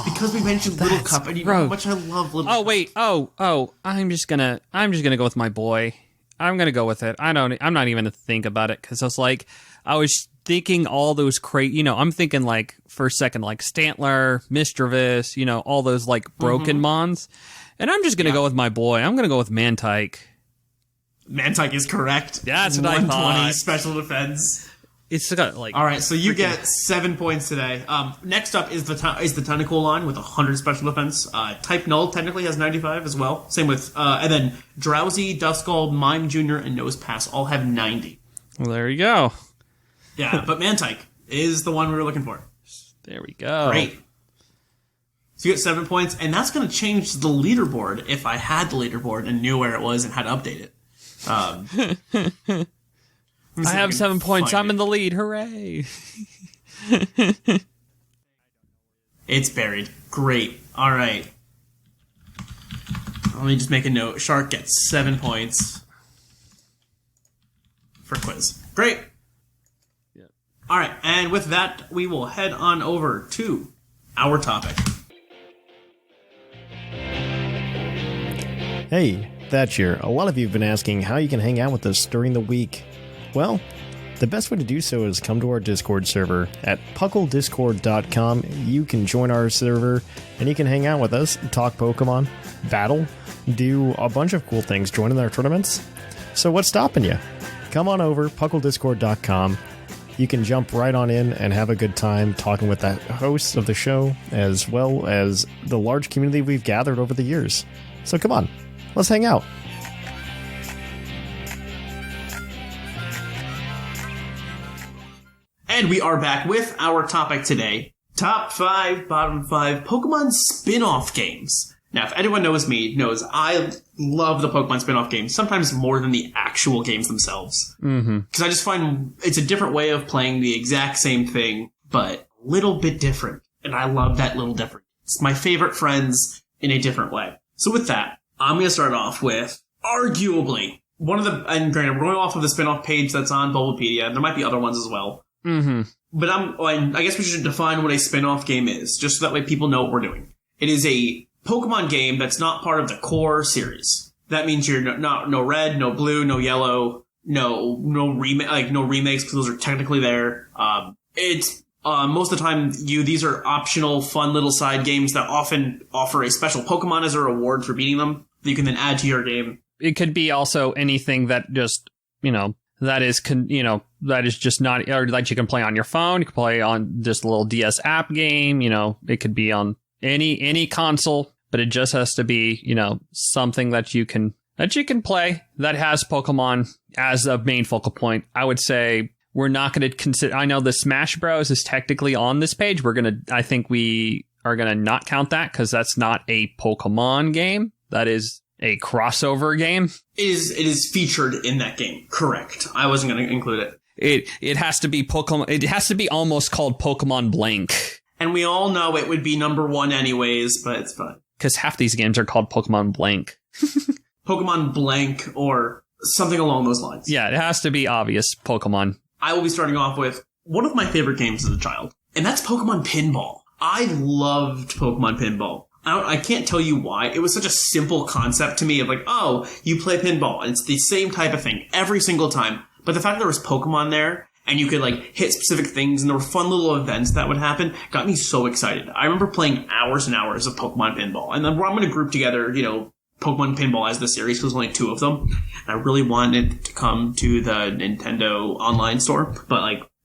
Because we mentioned Little Cup, and you know how much I love Little Cup. Oh wait, I'm just gonna go with my boy. I'm gonna go with it. I'm not even gonna think about it, because I was thinking all those I'm thinking like for a second like Stantler, Mischievous, all those like broken mons, and I'm just gonna go with my boy. I'm gonna go with Mantike. Mantike is correct. That's what I thought. 120 special defense. It's got like all right. So you get 7 points today. Next up is the Tentacoolon with 100 special defense. Type Null technically has 95 as well. Same with and then Drowsy, Duskull, Mime Jr., and Nosepass all have 90. Well, there you go. Yeah, but Mantike is the one we were looking for. There we go. Great. So you get 7 points, and that's going to change the leaderboard if I had the leaderboard and knew where it was and had to update it. I have 7 points. I'm in the lead. Hooray! It's buried. Great. All right. Let me just make a note. Shark gets 7 points for quiz. Great. Yep. All right. And with that, we will head on over to our topic. Hey, Thatch here. A lot of you have been asking how you can hang out with us during the week. Well, the best way to do so is come to our Discord server at puclpodcast.com. You can join our server and you can hang out with us, talk Pokemon, battle, do a bunch of cool things, join in our tournaments. So what's stopping you? Come on over, puclpodcast.com. You can jump right on in and have a good time talking with the hosts of the show, as well as the large community we've gathered over the years. So come on, let's hang out. And we are back with our topic today. Top 5, bottom 5 Pokemon spin-off games. Now, if anyone knows me, knows I love the Pokemon spin-off games, sometimes more than the actual games themselves. Because I just find it's a different way of playing the exact same thing, but a little bit different. And I love that little difference. It's my favorite friends in a different way. So with that, I'm going to start off with, arguably, one of the, and granted, we're going off of the spin-off page that's on Bulbapedia, and there might be other ones as well. But I guess we should define what a spin-off game is, just so that way people know what we're doing. It is a Pokemon game that's not part of the core series. That means you're no red, no blue, no yellow, no remakes, because those are technically there. It's most of the time these are optional, fun little side games that often offer a special Pokemon as a reward for beating them that you can then add to your game. It could be also anything that just that is just not, or that you can play on your phone. You can play on just a little DS app game. It could be on any console, but it just has to be, something that you can play that has Pokemon as a main focal point. I would say we're not going to consider, I know the Smash Bros is technically on this page. I think we are going to not count that because that's not a Pokemon game. That is a crossover game. It is featured in that game. Correct. I wasn't going to include it. It has to be Pokemon. It has to be almost called Pokemon Blank. And we all know it would be number 1 anyways, but it's fine. Because half these games are called Pokemon Blank. Pokemon Blank or something along those lines. Yeah, it has to be obvious Pokemon. I will be starting off with one of my favorite games as a child, and that's Pokemon Pinball. I loved Pokemon Pinball. I can't tell you why. It was such a simple concept to me of like, oh, you play pinball, and it's the same type of thing every single time. But the fact there was Pokemon there, and you could like hit specific things, and there were fun little events that would happen, got me so excited. I remember playing hours and hours of Pokemon pinball, and then I'm going to group together, Pokemon pinball as the series, because there's only 2 of them. And I really wanted it to come to the Nintendo online store,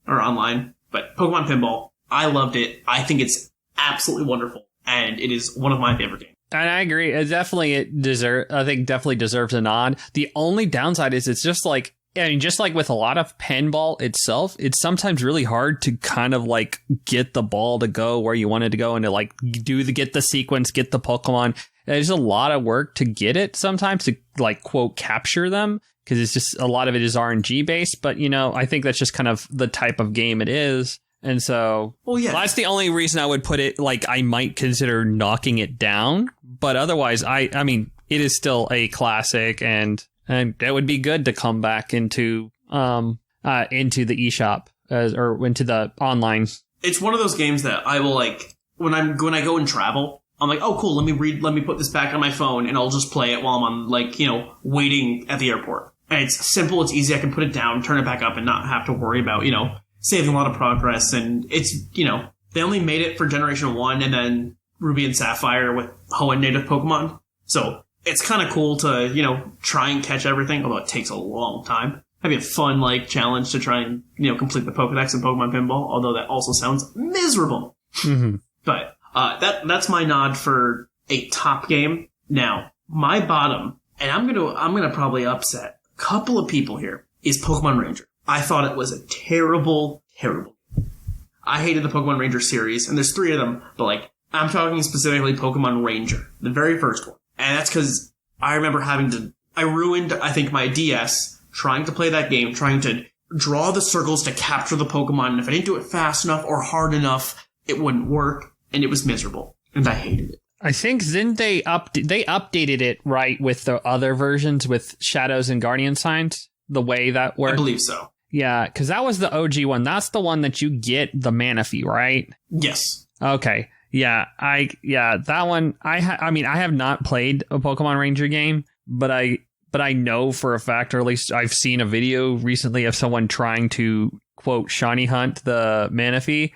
or online. But Pokemon pinball, I loved it. I think it's absolutely wonderful. And it is one of my favorite games. And I agree. Definitely deserves a nod. The only downside is it's just like, just like with a lot of pinball itself, it's sometimes really hard to kind of like get the ball to go where you want it to go and to like get the sequence, get the Pokemon. There's a lot of work to get it sometimes to like quote capture them, because it's just a lot of it is RNG based. But, I think that's just kind of the type of game it is. And so, that's the only reason I would put it, like, I might consider knocking it down. But otherwise, I mean, it is still a classic, and it would be good to come back into the eShop or into the online. It's one of those games that I will like when I go and travel. I'm like, oh, cool. Let me put this back on my phone, and I'll just play it while I'm on waiting at the airport. And it's simple. It's easy. I can put it down, turn it back up, and not have to worry about saving a lot of progress. And it's, they only made it for Generation 1 and then Ruby and Sapphire with Hoenn native Pokemon. So it's kind of cool to, try and catch everything, although it takes a long time. That'd be a fun, challenge to try and, complete the Pokedex in Pokemon Pinball, although that also sounds miserable. Mm-hmm. But that's my nod for a top game. Now, my bottom, and I'm gonna probably upset a couple of people here, is Pokemon Ranger. I thought it was a terrible, terrible game. I hated the Pokemon Ranger series, and there's 3 of them, but I'm talking specifically Pokemon Ranger, the very first one. And that's because I remember I ruined, I think, my DS trying to play that game, trying to draw the circles to capture the Pokemon, and if I didn't do it fast enough or hard enough, it wouldn't work, and it was miserable, and I hated it. I think then they updated it, right, with the other versions with Shadows and Guardian Signs, the way that worked? I believe so. Yeah, because that was the OG one. That's the one that you get the Manaphy, right? Yes. Okay. Yeah, that one. I have not played a Pokemon Ranger game, but I know for a fact, or at least I've seen a video recently of someone trying to quote shiny hunt the Manaphy,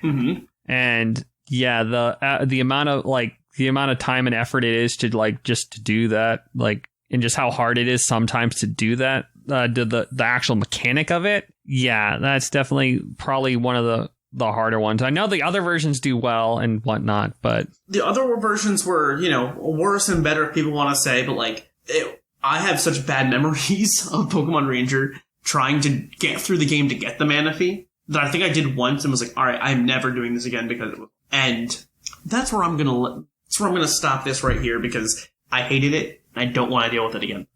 and yeah, the amount of time and effort it is to just to do that, and just how hard it is sometimes to do that, the actual mechanic of it. Yeah, that's definitely probably one of the harder ones. I know the other versions do well and whatnot, but the other versions were, worse and better if people want to say, but I have such bad memories of Pokemon Ranger trying to get through the game to get the Manaphy that I think I did once and was like, all right, I'm never doing this again and that's where I'm gonna stop this right here because I hated it. I don't want to deal with it again.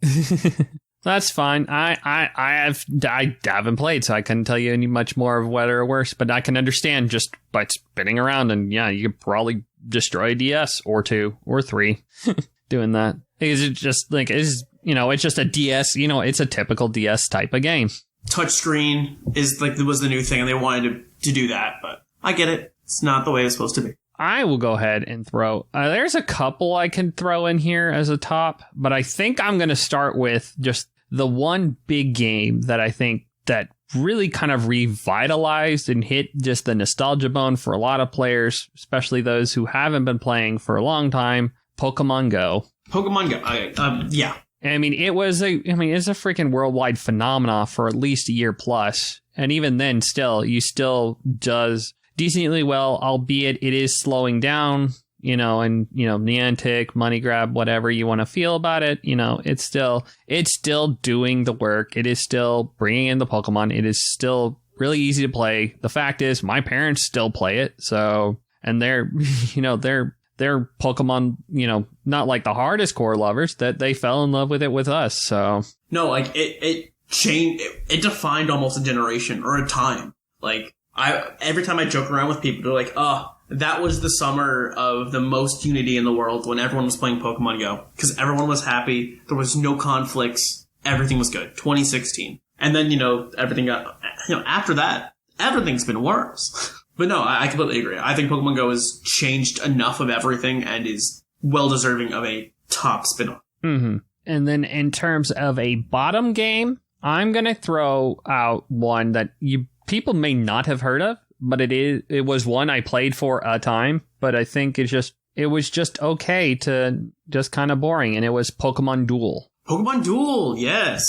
That's fine. I haven't played, so I couldn't tell you any much more of whether or worse, but I can understand just by spinning around, and yeah, you could probably destroy a DS or 2 or 3 doing that. Because it's just it's just a DS, it's a typical DS type of game. Touchscreen was the new thing, and they wanted to do that, but I get it. It's not the way it's supposed to be. I will go ahead and throw. There's a couple I can throw in here as a top, but I think I'm going to start with just the one big game that I think that really kind of revitalized and hit just the nostalgia bone for a lot of players, especially those who haven't been playing for a long time. Pokemon Go. Pokemon Go. Yeah. I mean, it's a freaking worldwide phenomenon for at least a year plus, and even then, still does decently well, albeit it is slowing down, and Niantic, money grab, whatever you want to feel about it, it's still doing the work. It is still bringing in the Pokemon. It is still really easy to play. The fact is, my parents still play it, so, and they're Pokemon, not like the hardest core lovers, that they fell in love with it with us, so. No, it changed, it defined almost a generation or a time. Every time I joke around with people, they're like, oh, that was the summer of the most unity in the world when everyone was playing Pokemon Go. Because everyone was happy. There was no conflicts. Everything was good. 2016. And then, everything got, after that, everything's been worse. But no, I completely agree. I think Pokemon Go has changed enough of everything and is well deserving of a top spin-off. Mm-hmm. And then in terms of a bottom game, I'm going to throw out one that people may not have heard of, but it was one I played for a time, but I think it was just okay to just kind of boring, and it was Pokemon Duel. Pokemon Duel, yes.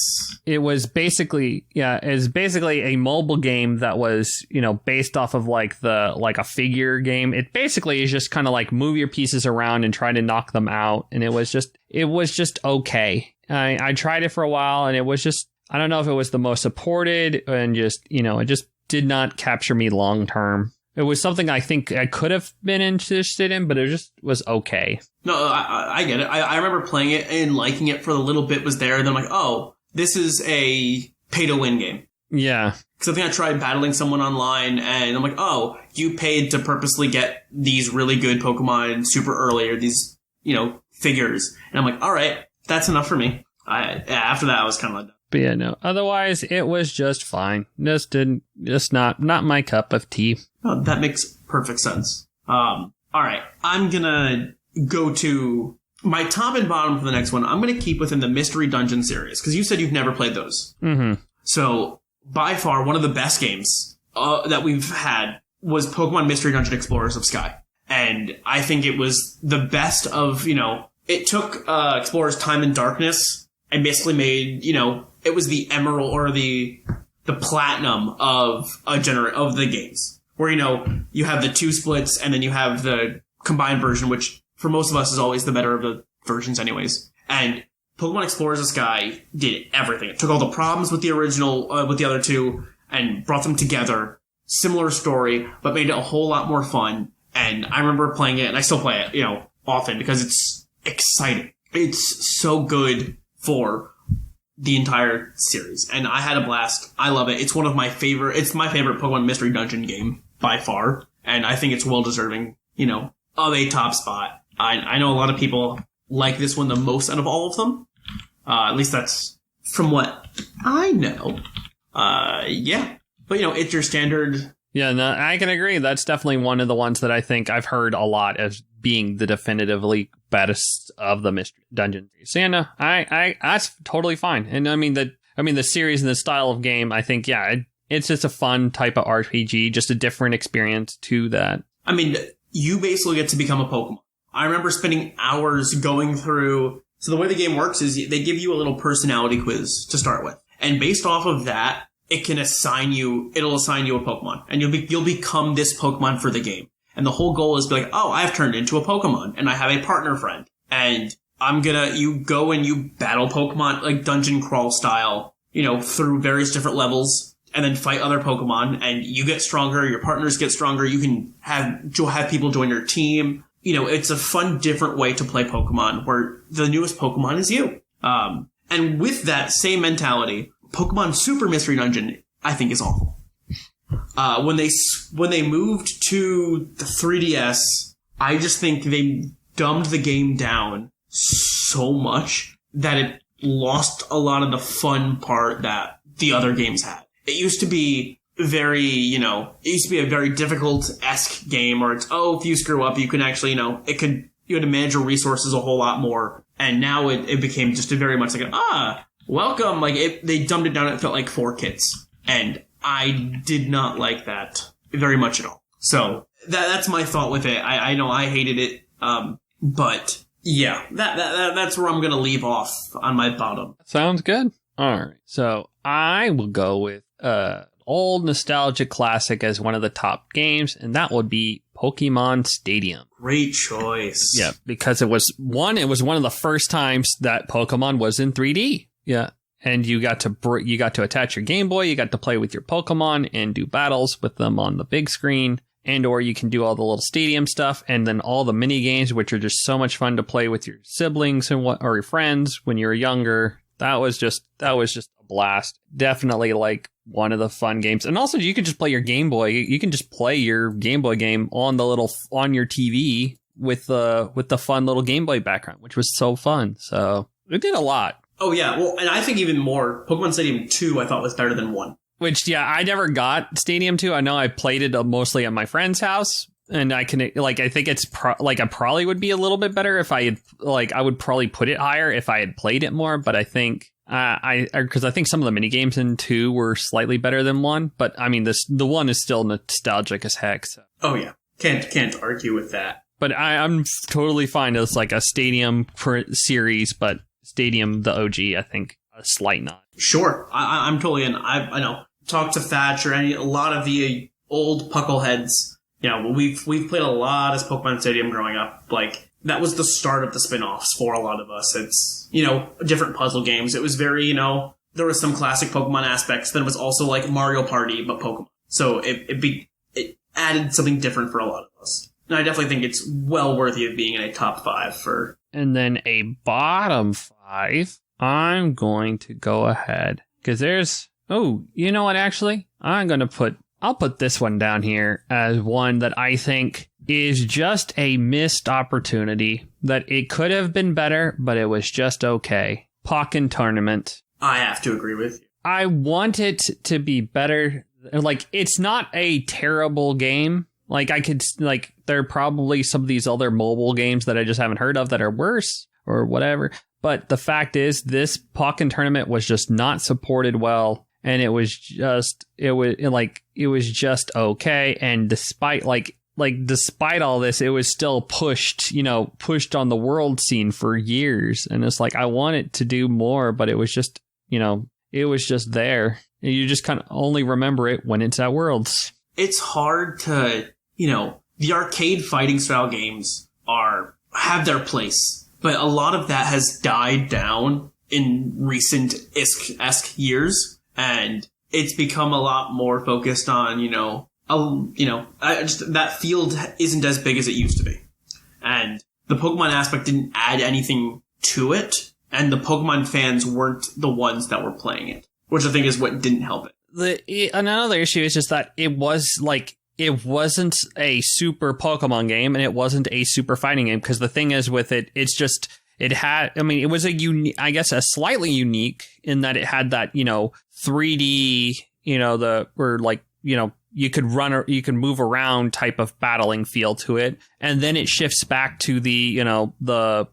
It was basically a mobile game that was, based off of like a figure game. It basically is just kind of like move your pieces around and try to knock them out, and it was just okay. I tried it for a while, and it was just, I don't know if it was the most supported, and just, it just did not capture me long term. It was something I think I could have been interested in, but it just was okay. No, I get it. I remember playing it and liking it for the little bit was there. And then I'm like, oh, this is a pay-to-win game. Yeah. Because I think I tried battling someone online, and I'm like, oh, you paid to purposely get these really good Pokemon super early, or these, figures. And I'm like, all right, that's enough for me. After that, I was kind of like... But yeah, no. Otherwise, it was just fine. Just not my cup of tea. Oh, that makes perfect sense. All right. I'm gonna go to my top and bottom for the next one. I'm gonna keep within the Mystery Dungeon series, because you said you've never played those. Mm-hmm. So, by far, one of the best games that we've had was Pokemon Mystery Dungeon Explorers of Sky. And I think it was the best of, it took Explorers Time and Darkness and basically made, it was the emerald or the platinum of of the games, where you have the two splits and then you have the combined version, which for most of us is always the better of the versions, anyways. And Pokemon Explorers of Sky did everything. It took all the problems with the original, with the other two, and brought them together. Similar story, but made it a whole lot more fun. And I remember playing it, and I still play it, often because it's exciting. It's so good for the entire series, and I had a blast. I love it. It's my favorite Pokemon Mystery Dungeon game by far, and I think it's well deserving, of a top spot. I know a lot of people like this one the most out of all of them. At least that's from what I know. Yeah. But, it's your standard. Yeah, no, I can agree. That's definitely one of the ones that I think I've heard a lot as being the definitively best of the Mystery Dungeon. So, yeah, no, that's totally fine. And the series and the style of game, I think, yeah, it's just a fun type of RPG, just a different experience to that. You basically get to become a Pokemon. I remember spending hours going through. So the way the game works is they give you a little personality quiz to start with. And based off of that, it'll assign you a Pokemon, and you'll become this Pokemon for the game. And the whole goal is to be like, oh, I've turned into a Pokemon, and I have a partner friend. And you go and you battle Pokemon, like dungeon crawl style, through various different levels, and then fight other Pokemon, and you get stronger, your partners get stronger, you can have people join your team. It's a fun, different way to play Pokemon, where the newest Pokemon is you. And with that same mentality, Pokemon Super Mystery Dungeon, I think, is awful. When they moved to the 3DS, I just think they dumbed the game down so much that it lost a lot of the fun part that the other games had. It used to be a very difficult-esque game, or if you screw up, you can actually, you had to manage your resources a whole lot more. And now it became just a very much like welcome. They dumbed it down. It felt like 4 kids. And I did not like that very much at all. So that's my thought with it. I know I hated it. But yeah, that's where I'm going to leave off on my bottom. Sounds good. All right. So I will go with old nostalgic classic as one of the top games, and that would be Pokemon Stadium. Great choice. Yeah, because it was one of the first times that Pokemon was in 3D. Yeah. And you got to attach your Game Boy, you got to play with your Pokemon and do battles with them on the big screen, and or you can do all the little stadium stuff, and then all the mini games, which are just so much fun to play with your siblings or your friends when you were younger. That was just a blast. Definitely like one of the fun games. And also you can just play your Game Boy. You can just play your Game Boy game on your TV with the fun little Game Boy background, which was so fun. So it did a lot. Oh, yeah. Well, and I think even more, Pokemon Stadium 2 I thought was better than 1. Which, yeah, I never got Stadium 2. I know I played it mostly at my friend's house. And I can like, I think it's I probably would be a little bit better if I had I would probably put it higher if I had played it more. But I think because I think some of the mini games in 2 were slightly better than 1. But I mean, the 1 is still nostalgic as heck. So. Oh yeah, can't argue with that. But I'm totally fine as like a Stadium series, but Stadium the OG, I think a slight nod. Sure, I'm totally in. I know. Talk to Thatch or a lot of the old Puckle heads. You know, we've played a lot as Pokemon Stadium growing up. Like, that was the start of the spin-offs for a lot of us. It's, different puzzle games. It was very, there was some classic Pokemon aspects. Then it was also like Mario Party, but Pokemon. So it added something different for a lot of us. And I definitely think it's well worthy of being in a top 5 for... And then a bottom 5, I'm going to go ahead. Because there's... Oh, you know what, actually? I'll put this one down here as one that I think is just a missed opportunity. That it could have been better, but it was just okay. Pokken Tournament. I have to agree with you. I want it to be better. Like, it's not a terrible game. Like, there are probably some of these other mobile games that I just haven't heard of that are worse or whatever. But the fact is, this Pokken Tournament was just not supported well. And it was just okay. And despite despite all this, it was still pushed on the world scene for years. And it's like, I want it to do more, but it was just, it was just there. And you just kind of only remember it when it's at Worlds. It's hard to, the arcade fighting style games have their place, but a lot of that has died down in recent esque years. And it's become a lot more focused on, that field isn't as big as it used to be. And the Pokemon aspect didn't add anything to it. And the Pokemon fans weren't the ones that were playing it, which I think is what didn't help it. Another issue is just that it wasn't a super Pokemon game and it wasn't a super fighting game. Because the thing is with it, it's just... It was a slightly unique in that it had that, 3D, you could run or you can move around type of battling feel to it. And then it shifts back to the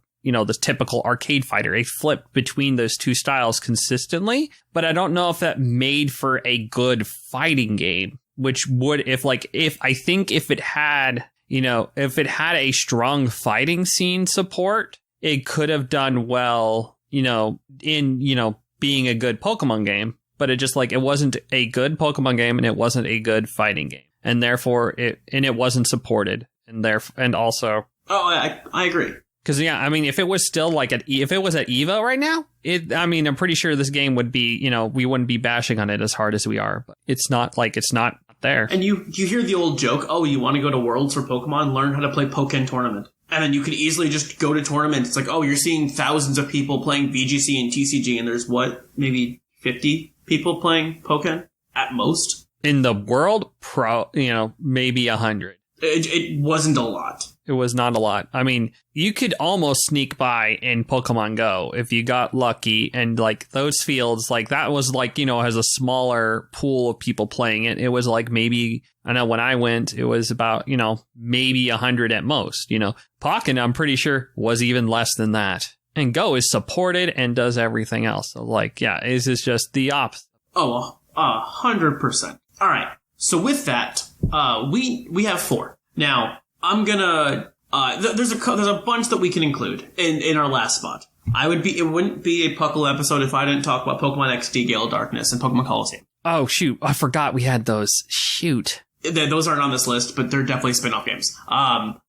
typical arcade fighter. It flipped between those two styles consistently. But I don't know if that made for a good fighting game, which would if it had a strong fighting scene support, it could have done well, in, being a good Pokemon game, but it just it wasn't a good Pokemon game and it wasn't a good fighting game. And therefore it wasn't supported. And also. Oh, I agree. Because, if it was still if it was at EVO right now, I'm pretty sure this game would be, we wouldn't be bashing on it as hard as we are. But it's not there. And you hear the old joke, oh, you want to go to Worlds for Pokemon? Learn how to play Pokken Tournament. And then you could easily just go to tournaments. It's like, oh, you're seeing thousands of people playing VGC and TCG, and there's maybe 50 people playing Pokken at most? In the world, maybe 100. It wasn't a lot. It was not a lot. You could almost sneak by in Pokemon Go if you got lucky. And those fields, that was has a smaller pool of people playing it. It was maybe, I know when I went, it was about, maybe 100 at most. Pokken, I'm pretty sure, was even less than that. And Go is supported and does everything else. So this is just the opposite. Oh, 100%. All right. So with that, we have 4. Now, I'm gonna, there's a bunch that we can include in our last spot. It wouldn't be a Puckle episode if I didn't talk about Pokemon XD Gale of Darkness and Pokemon Coliseum. Oh, shoot. I forgot we had those. Shoot. Those aren't on this list, but they're definitely spin-off games. For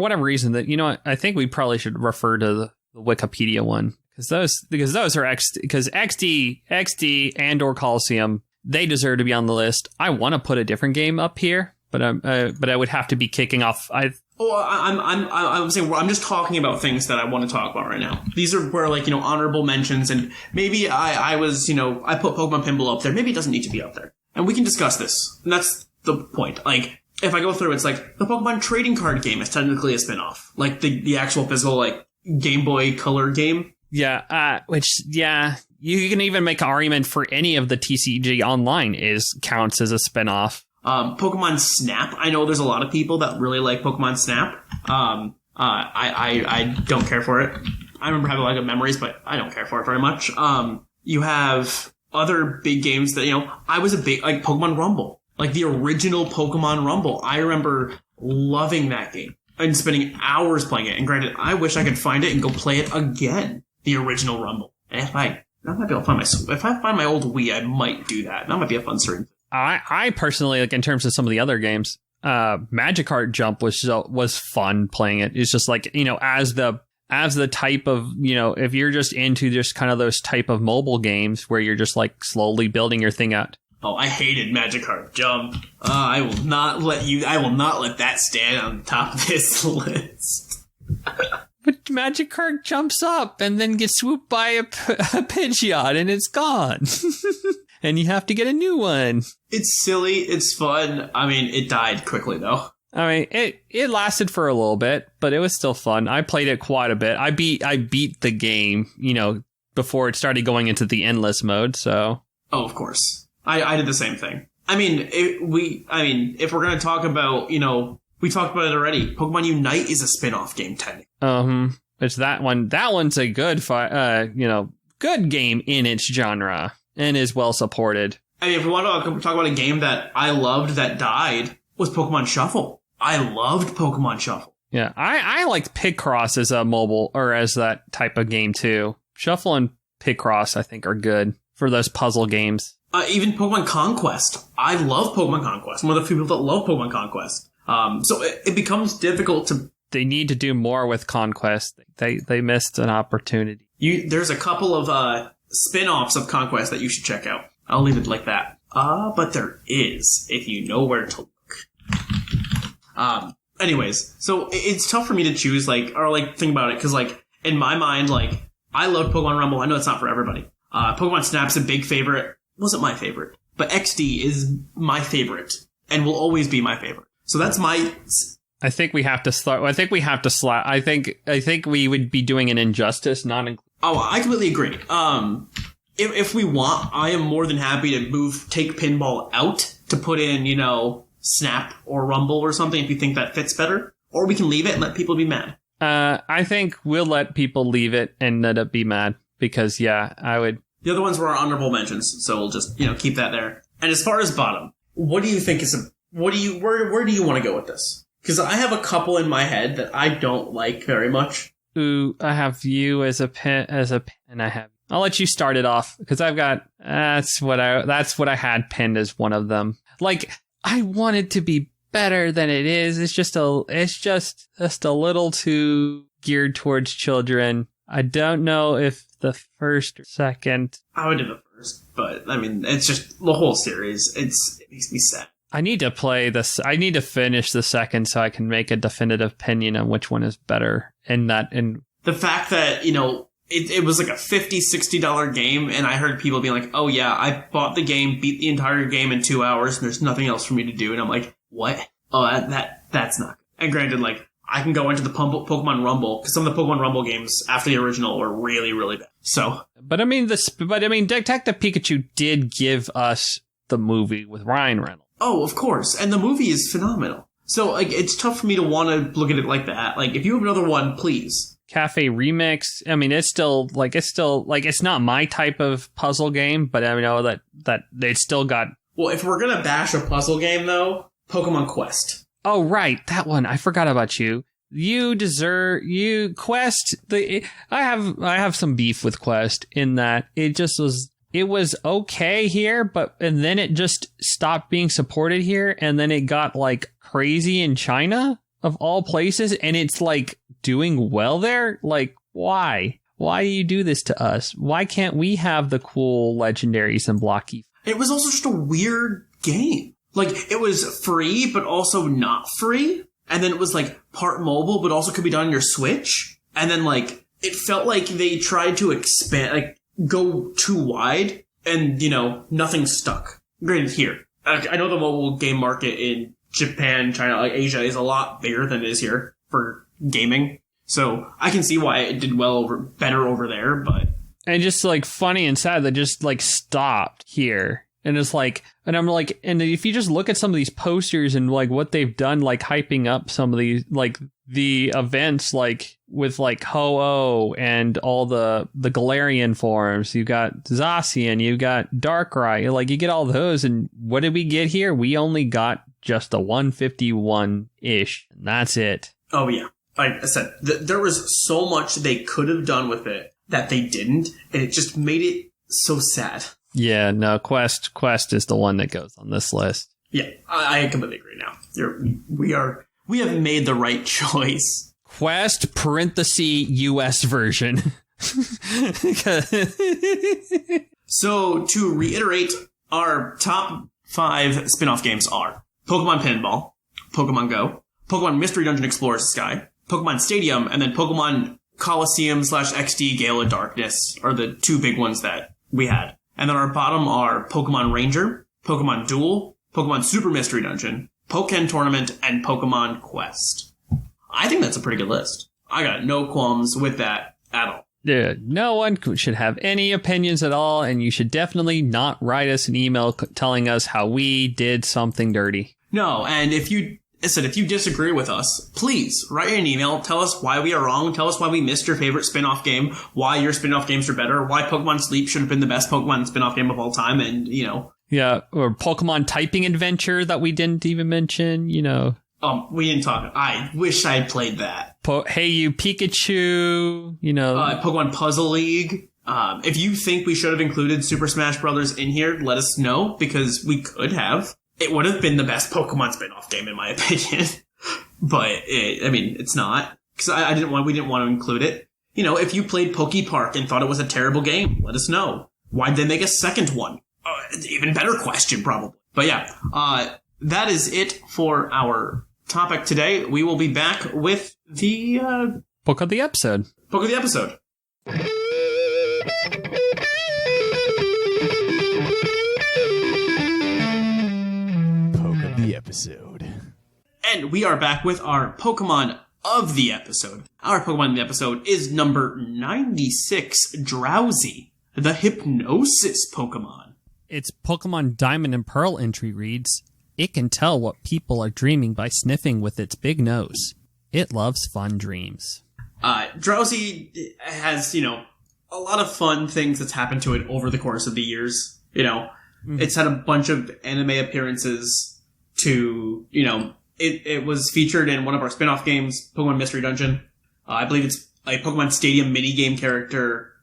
whatever reason I think we probably should refer to the Wikipedia one. Because those are XD and or Coliseum, they deserve to be on the list. I want to put a different game up here, but I would have to be kicking off. I'm just talking about things that I want to talk about right now. These are where honorable mentions, and maybe I put Pokemon Pinball up there. Maybe it doesn't need to be up there, and we can discuss this. And that's the point. If I go through, it's the Pokemon trading card game is technically a spin-off, the actual physical Game Boy Color game. Yeah, you can even make an argument for any of the TCG Online counts as a spin-off. Pokemon Snap. I know there's a lot of people that really like Pokemon Snap. I don't care for it. I remember having a lot of good memories, but I don't care for it very much. You have other big games that, I was a big, like Pokemon Rumble. Like the original Pokemon Rumble. I remember loving that game and spending hours playing it. And granted, I wish I could find it and go play it again. The original Rumble. And if I might be able to find if I find my old Wii, I might do that. That might be a fun stream. I personally, like, in terms of some of the other games, Magikarp Jump was fun playing it. It's just like, as the type of, if you're just into just kind of those type of mobile games where you're just like slowly building your thing out. Oh, I hated Magikarp Jump. I will not let that stand on the top of this list. But Magikarp jumps up and then gets swooped by a Pidgeot and it's gone. And you have to get a new one. It's silly. It's fun. I mean, it died quickly, though. I mean, it lasted for a little bit, but it was still fun. I played it quite a bit. I beat the game, before it started going into the endless mode, so. Oh, of course. I did the same thing. I mean, if we're going to talk about, we talked about it already. Pokemon Unite is a spin-off game, technically. It's that one. That one's a good, good game in its genre and is well supported. I mean, if we want to talk about a game that I loved that died, was Pokemon Shuffle. I loved Pokemon Shuffle. Yeah, I liked Picross as a mobile, or as that type of game too. Shuffle and Picross, I think, are good for those puzzle games. Even Pokemon Conquest. I love Pokemon Conquest. I'm one of the few people that love Pokemon Conquest. So it becomes difficult to... They need to do more with Conquest. They missed an opportunity. There's a couple of spin-offs of Conquest that you should check out. I'll leave it like that. But there is, if you know where to look. Anyways, so it's tough for me to choose, think about it, because, in my mind, I love Pokemon Rumble. I know it's not for everybody. Pokemon Snap's a big favorite. Wasn't my favorite. But XD is my favorite, and will always be my favorite. So that's my... I think we have to start... I think we have to slap... I think we would be doing an injustice, not... Oh, I completely agree. If we want, I am more than happy to take pinball out to put in, Snap or Rumble or something if you think that fits better. Or we can leave it and let people be mad. I think we'll let people leave it and let it be mad. Because, yeah, I would... The other ones were our honorable mentions, so we'll just, keep that there. And as far as bottom, what do you think is where do you want to go with this? Because I have a couple in my head that I don't like very much. Ooh, I have you as a pin, and I'll let you start it off, because I've got, that's what I had pinned as one of them. I want it to be better than it is. It's just a little too geared towards children. I don't know if the first or second. I would do the first, but I mean, it's just the whole series. It makes me sad. I need to play this. I need to finish the second so I can make a definitive opinion on which one is better. And the fact that, it was like a $50, $60 game, and I heard people being like, oh yeah, I bought the game, beat the entire game in 2 hours, and there's nothing else for me to do. And I'm like, what? Oh, that's not good. And granted, I can go into the Pokemon Rumble, because some of the Pokemon Rumble games after the original were really, really bad. So, but I mean, Detective Pikachu did give us the movie with Ryan Reynolds. Oh, of course, and the movie is phenomenal. So, it's tough for me to want to look at it like that. If you have another one, please. Cafe Remix. I mean, it's not my type of puzzle game, but I know that they still got. Well, if we're gonna bash a puzzle game, though, Pokemon Quest. Oh, right. That one. I forgot about you. Quest. I have some beef with Quest in that it was okay here, and then it just stopped being supported here. And then it got crazy in China of all places. And it's doing well there. Why? Why do you do this to us? Why can't we have the cool legendaries and blocky? It was also just a weird game. It was free, but also not free. And then it was, part mobile, but also could be done on your Switch. And then, it felt like they tried to expand, go too wide, and, nothing stuck. Granted, here. I know the mobile game market in Japan, China, Asia is a lot bigger than it is here for gaming. So I can see why it did better over there, but... And just, funny and sad that just, stopped here. And it's like, and I'm like, and if you just look at some of these posters and like what they've done, like hyping up some of these, like the events, like with like Ho-Oh and all the Galarian forms, you got Zacian, you got Darkrai, like you get all those. And what did we get here? We only got just a 151-ish. And that's it. Oh, yeah. Like I said, there was so much they could have done with it that they didn't. And it just made it so sad. Yeah, no, Quest is the one that goes on this list. Yeah, I completely agree now. We have made the right choice. Quest parenthesis US version. So to reiterate, our top 5 spin-off games are Pokemon Pinball, Pokemon Go, Pokemon Mystery Dungeon Explorers Sky, Pokemon Stadium, and then Pokemon Coliseum/XD Gale of Darkness are the 2 big ones that we had. And then our bottom are Pokemon Ranger, Pokemon Duel, Pokemon Super Mystery Dungeon, Pokken Tournament, and Pokemon Quest. I think that's a pretty good list. I got no qualms with that at all. Yeah, no one should have any opinions at all, and you should definitely not write us an email telling us how we did something dirty. No, and if you disagree with us, please write an email. Tell us why we are wrong. Tell us why we missed your favorite spin-off game, why your spin-off games are better, why Pokemon Sleep should have been the best Pokemon spin-off game of all time, and, you know. Yeah, or Pokemon Typing Adventure that we didn't even mention, you know. We didn't talk. I wish I had played that. Hey You Pikachu, you know. Pokemon Puzzle League. If you think we should have included Super Smash Brothers in here, let us know, because we could have. It would have been the best Pokemon spin-off game, in my opinion. But, it's not. Because we didn't want to include it. You know, if you played Poke Park and thought it was a terrible game, let us know. Why'd they make a second one? Even better question, probably. But yeah, that is it for our topic today. We will be back with the Book of the episode. Book of the episode. Poke of the episode. And we are back with our Pokemon of the episode. Our Pokemon of the episode is number 96, Drowsy, the Hypnosis Pokemon. Its Pokemon Diamond and Pearl entry reads, "It can tell what people are dreaming by sniffing with its big nose. It loves fun dreams." Drowsy has, a lot of fun things that's happened to it over the course of the years. It's had a bunch of anime appearances to, it was featured in one of our spin-off games, Pokemon Mystery Dungeon. I believe it's a Pokemon Stadium minigame character.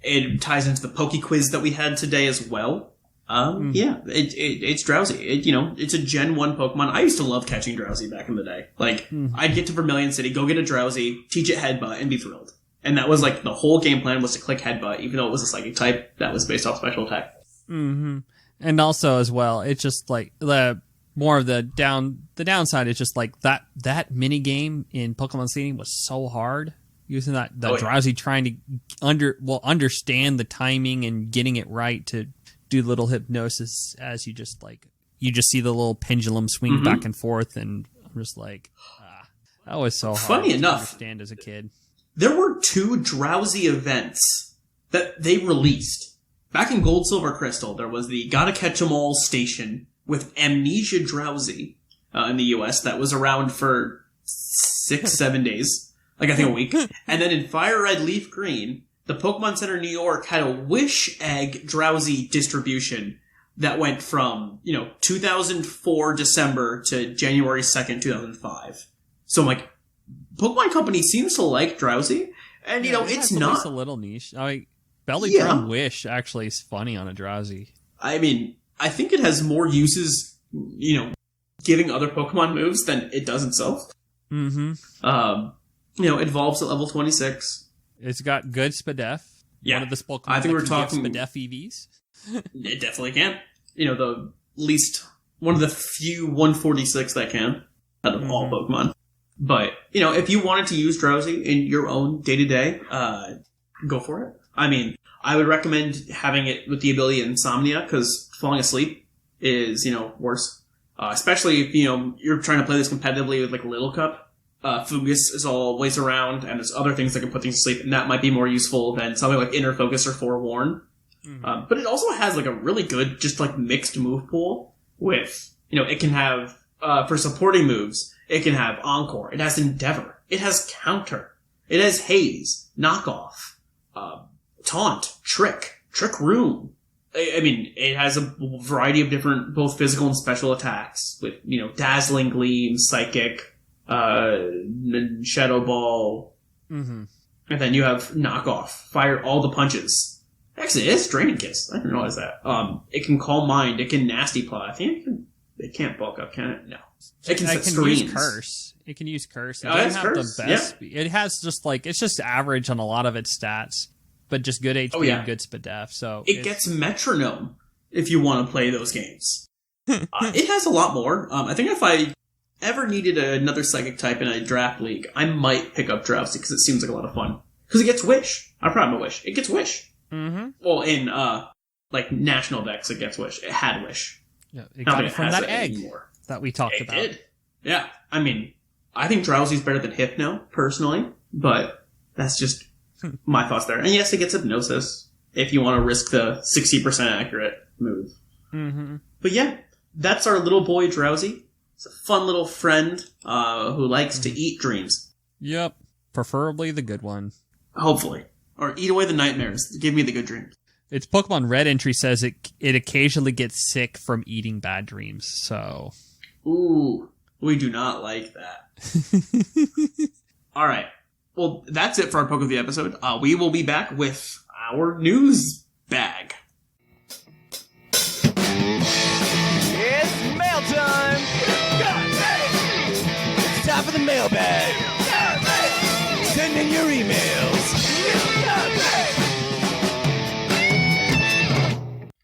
It ties into the Poke Quiz that we had today as well. Yeah, it's Drowsy. It's a Gen 1 Pokemon. I used to love catching Drowsy back in the day. I'd get to Vermilion City, go get a Drowsy, teach it Headbutt, and be thrilled. And that was the whole game plan was to click Headbutt, even though it was a psychic type that was based off special attack. Mm-hmm. And also as well, it's just the more of the downside is just that mini game in Pokemon Stadium was so hard. Using Drowsy trying to understand the timing and getting it right to do little hypnosis as you just see the little pendulum swing back and forth, and I'm just that was so hard. Funny enough, to understand as a kid. There were 2 Drowsy events that they released. Back in Gold, Silver, Crystal, there was the Gotta Catch 'Em All station with Amnesia Drowsy in the US that was around for 6-7 days. I think a week. And then in Fire Red, Leaf Green, the Pokemon Center New York had a Wish Egg Drowsy distribution that went from, 2004 December to January 2nd, 2005. So Pokemon Company seems to like Drowsy, and it's not a little niche. Belly Drum Wish actually is funny on a Drowsy. I think it has more uses, giving other Pokemon moves than it does itself. Mm-hmm. It evolves at level 26. It's got good Spadef. Yeah. One of the Pokemon I think we're talking Spadef EVs. It definitely can. One of the few 146 that can out of all Pokemon. But, if you wanted to use Drowsy in your own day-to-day, go for it. I would recommend having it with the ability of Insomnia, because falling asleep is, worse. Especially if, you're trying to play this competitively with, Little Cup. Fugus is always around, and there's other things that can put things to sleep, and that might be more useful than something like Inner Focus or Forewarn. But it also has like a really good, just like mixed move pool with, it can have, for supporting moves, it can have Encore, it has Endeavor, it has Counter, it has Haze, Knockoff, Taunt, Trick Room. I mean, it has a variety of different, both physical and special attacks with, Dazzling Gleam, Psychic, Shadow Ball. Mm-hmm. And then you have Knockoff, fire all the punches. Actually, it's Draining Kiss. I didn't realize that. It can Calm Mind, it can Nasty Plot. I think it can't bulk up, can it? No. It can set screens. Use Curse. It can use Curse. It doesn't have Curse. the best. Yeah. It has just it's just average on a lot of its stats. But just good HP and good speed def. So it gets Metronome if you want to play those games. It has a lot more. I think if I ever needed another Psychic type in a draft league, I might pick up Drowsy because it seems like a lot of fun. Because it gets Wish. I probably have a Wish. It gets Wish. Mm-hmm. Well, in national decks, it gets Wish. It had Wish. Yeah, it got it from that egg anymore. That we talked about. It did. Yeah. I mean, I think Drowsy's better than Hypno, personally. But that's just my thoughts there. And yes, it gets Hypnosis if you want to risk the 60% accurate move. Mm-hmm. But yeah, that's our little boy Drowsy. It's a fun little friend who likes to eat dreams. Yep. Preferably the good one. Hopefully. Or eat away the nightmares. Give me the good dreams. Its Pokemon Red entry says it occasionally gets sick from eating bad dreams, so... Ooh, we do not like that. All right. Well, that's it for our Poke of the episode. We will be back with our news bag. It's mail time! It's time for the mailbag! Send in your emails!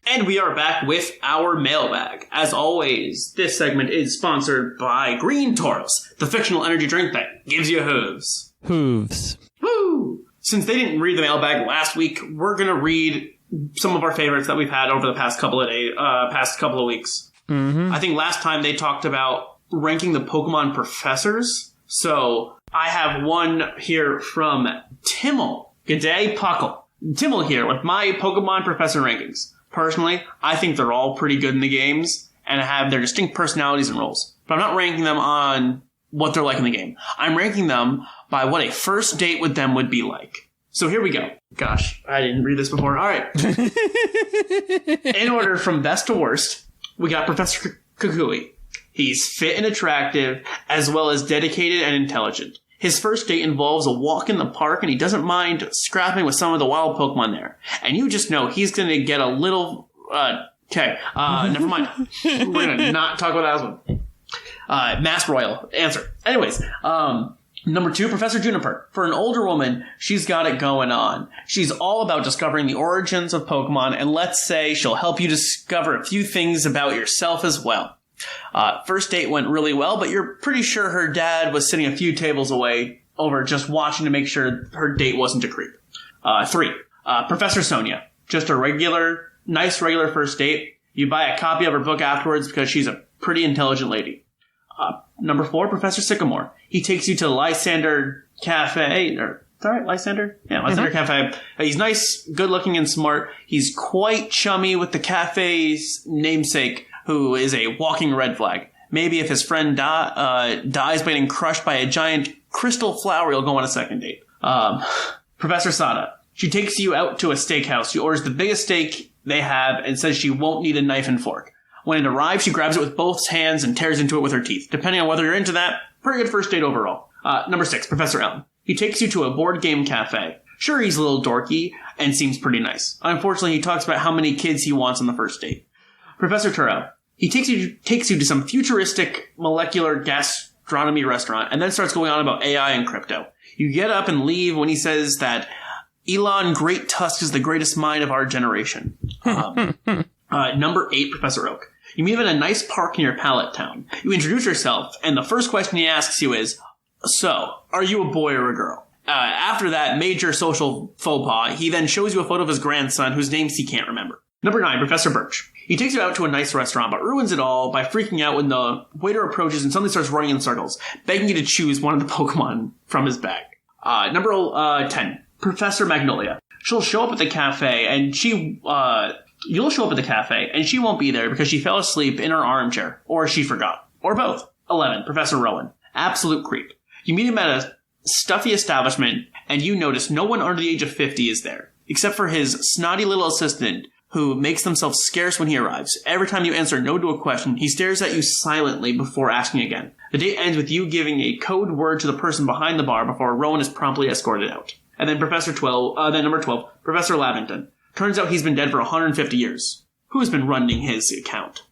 And we are back with our mailbag. As always, this segment is sponsored by Green Tauros, the fictional energy drink that gives you hooves. Hooves. Woo! Since they didn't read the mailbag last week, we're going to read some of our favorites that we've had over the past couple of weeks. Mm-hmm. I think last time they talked about ranking the Pokemon professors. So I have one here from Timmel. G'day, Puckle. Timmel here with my Pokemon professor rankings. Personally, I think they're all pretty good in the games and have their distinct personalities and roles. But I'm not ranking them on what they're like in the game. I'm ranking them by what a first date with them would be like. So here we go. Gosh, I didn't read this before. All right. In order from best to worst, we got Professor Kukui. He's fit and attractive, as well as dedicated and intelligent. His first date involves a walk in the park, and he doesn't mind scrapping with some of the wild Pokemon there. And you just know he's going to get a little... Okay, never mind. We're going to not talk about that one. Mass Royal. Answer. Anyways, number 2, Professor Juniper. For an older woman, she's got it going on. She's all about discovering the origins of Pokemon, and let's say she'll help you discover a few things about yourself as well. First date went really well, but you're pretty sure her dad was sitting a few tables away over just watching to make sure her date wasn't a creep. 3, Professor Sonia. Just a nice regular first date. You buy a copy of her book afterwards because she's a pretty intelligent lady. Number 4, Professor Sycamore. He takes you to the Lysander Cafe, is that right? Lysander? Yeah, Lysander Cafe. He's nice, good looking, and smart. He's quite chummy with the cafe's namesake, who is a walking red flag. Maybe if his friend dies by getting crushed by a giant crystal flower, he'll go on a second date. Professor Sada. She takes you out to a steakhouse. She orders the biggest steak they have and says she won't need a knife and fork. When it arrives, she grabs it with both hands and tears into it with her teeth. Depending on whether you're into that, pretty good first date overall. Number 6, Professor Elm. He takes you to a board game cafe. Sure, he's a little dorky and seems pretty nice. Unfortunately, he talks about how many kids he wants on the first date. Professor Turrell. He takes you to some futuristic molecular gastronomy restaurant and then starts going on about AI and crypto. You get up and leave when he says that Elon Great Tusk is the greatest mind of our generation. Number 8, Professor Oak. You meet him in a nice park near Pallet Town. You introduce yourself, and the first question he asks you is, so, are you a boy or a girl? After that major social faux pas, he then shows you a photo of his grandson, whose names he can't remember. Number 9, Professor Birch. He takes you out to a nice restaurant, but ruins it all by freaking out when the waiter approaches and suddenly starts running in circles, begging you to choose one of the Pokemon from his bag. Number 10, Professor Magnolia. she'll show up at the cafe, and you'll show up at the cafe, and she won't be there because she fell asleep in her armchair, or she forgot, or both. 11. Professor Rowan. Absolute creep. You meet him at a stuffy establishment, and you notice no one under the age of 50 is there, except for his snotty little assistant, who makes themselves scarce when he arrives. Every time you answer no to a question, he stares at you silently before asking again. The day ends with you giving a code word to the person behind the bar before Rowan is promptly escorted out. And then number 12, Professor Lavington. Turns out he's been dead for 150 years. Who's been running his account?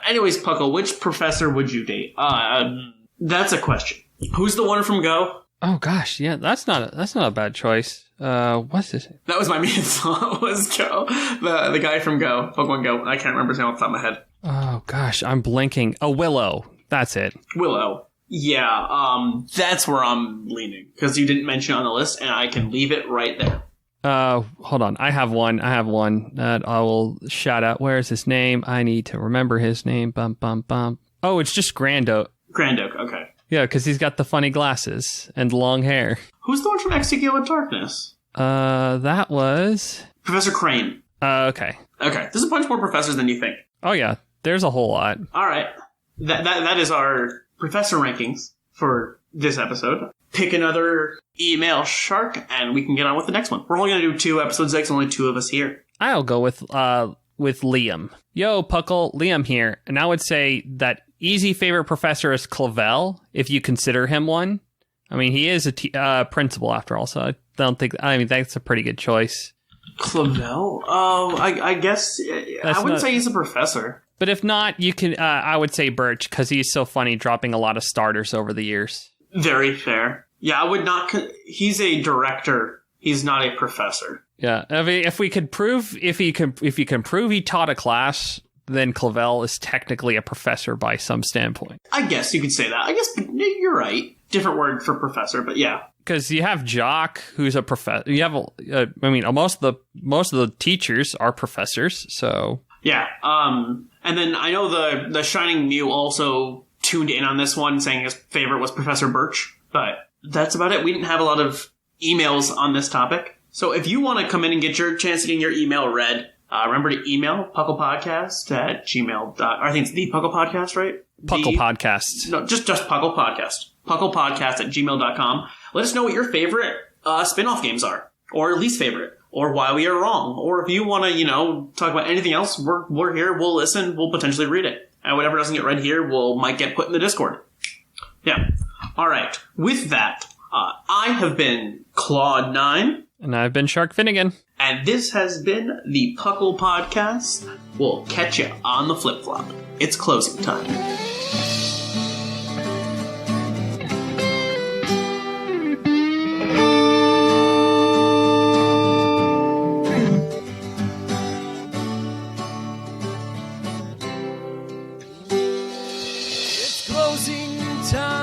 Anyways, Puckle, which professor would you date? That's a question. Who's the one from Go? Oh gosh, yeah, that's not a bad choice. What's his name? That was my main thought, was Go. The guy from Go, Pokemon Go. I can't remember his name off the top of my head. Oh gosh, I'm blinking. Oh, Willow. That's it. Willow. Yeah, that's where I'm leaning. Because you didn't mention it on the list, and I can leave it right there. Hold on. I have one that I will shout out. Where is his name? I need to remember his name. Bum, bum, bum. Oh, it's just Grandoke. Grandoke, okay. Yeah, because he's got the funny glasses and long hair. Who's the one from Exeggutor with Darkness? That was... Professor Crane. Okay. Okay, there's a bunch more professors than you think. Oh, yeah. There's a whole lot. All right. That is our professor rankings for this episode. Pick another email shark, and we can get on with the next one. We're only going to do 2 episodes next, only 2 of us here. I'll go with Liam. Yo, Puckle, Liam here. And I would say that easy favorite professor is Clavel, if you consider him one. I mean, he is a principal after all, so I think that's a pretty good choice. Clavel? I guess I wouldn't say he's a professor. But if not, you can. I would say Birch, because he's so funny, dropping a lot of starters over the years. Very fair. Yeah, I would not. He's a director. He's not a professor. Yeah, if we could prove if you can prove he taught a class, then Clavel is technically a professor by some standpoint. I guess you could say that. I guess you're right. Different word for professor, but yeah. Because you have Jock, who's a professor. You have, most of the teachers are professors. So yeah. And then I know the Shining Mew also tuned in on this one, saying his favorite was Professor Birch. But that's about it. We didn't have a lot of emails on this topic. So if you want to come in and get your chance at getting your email read, remember to email puclpodcast at gmail. I think it's the Puckle Podcast, right? Puckle Podcast. No, just Puckle Podcast. Puclpodcast at gmail.com. Let us know what your favorite spin-off games are, or least favorite, or why we are wrong. Or if you want to, talk about anything else, we're here. We'll listen. We'll potentially read it. And whatever doesn't get read here might get put in the Discord. Yeah. All right. With that, I have been Clod9. And I've been Sharkfinnigan. And this has been the Puckle Podcast. We'll catch you on the flip-flop. It's closing time. Closing time.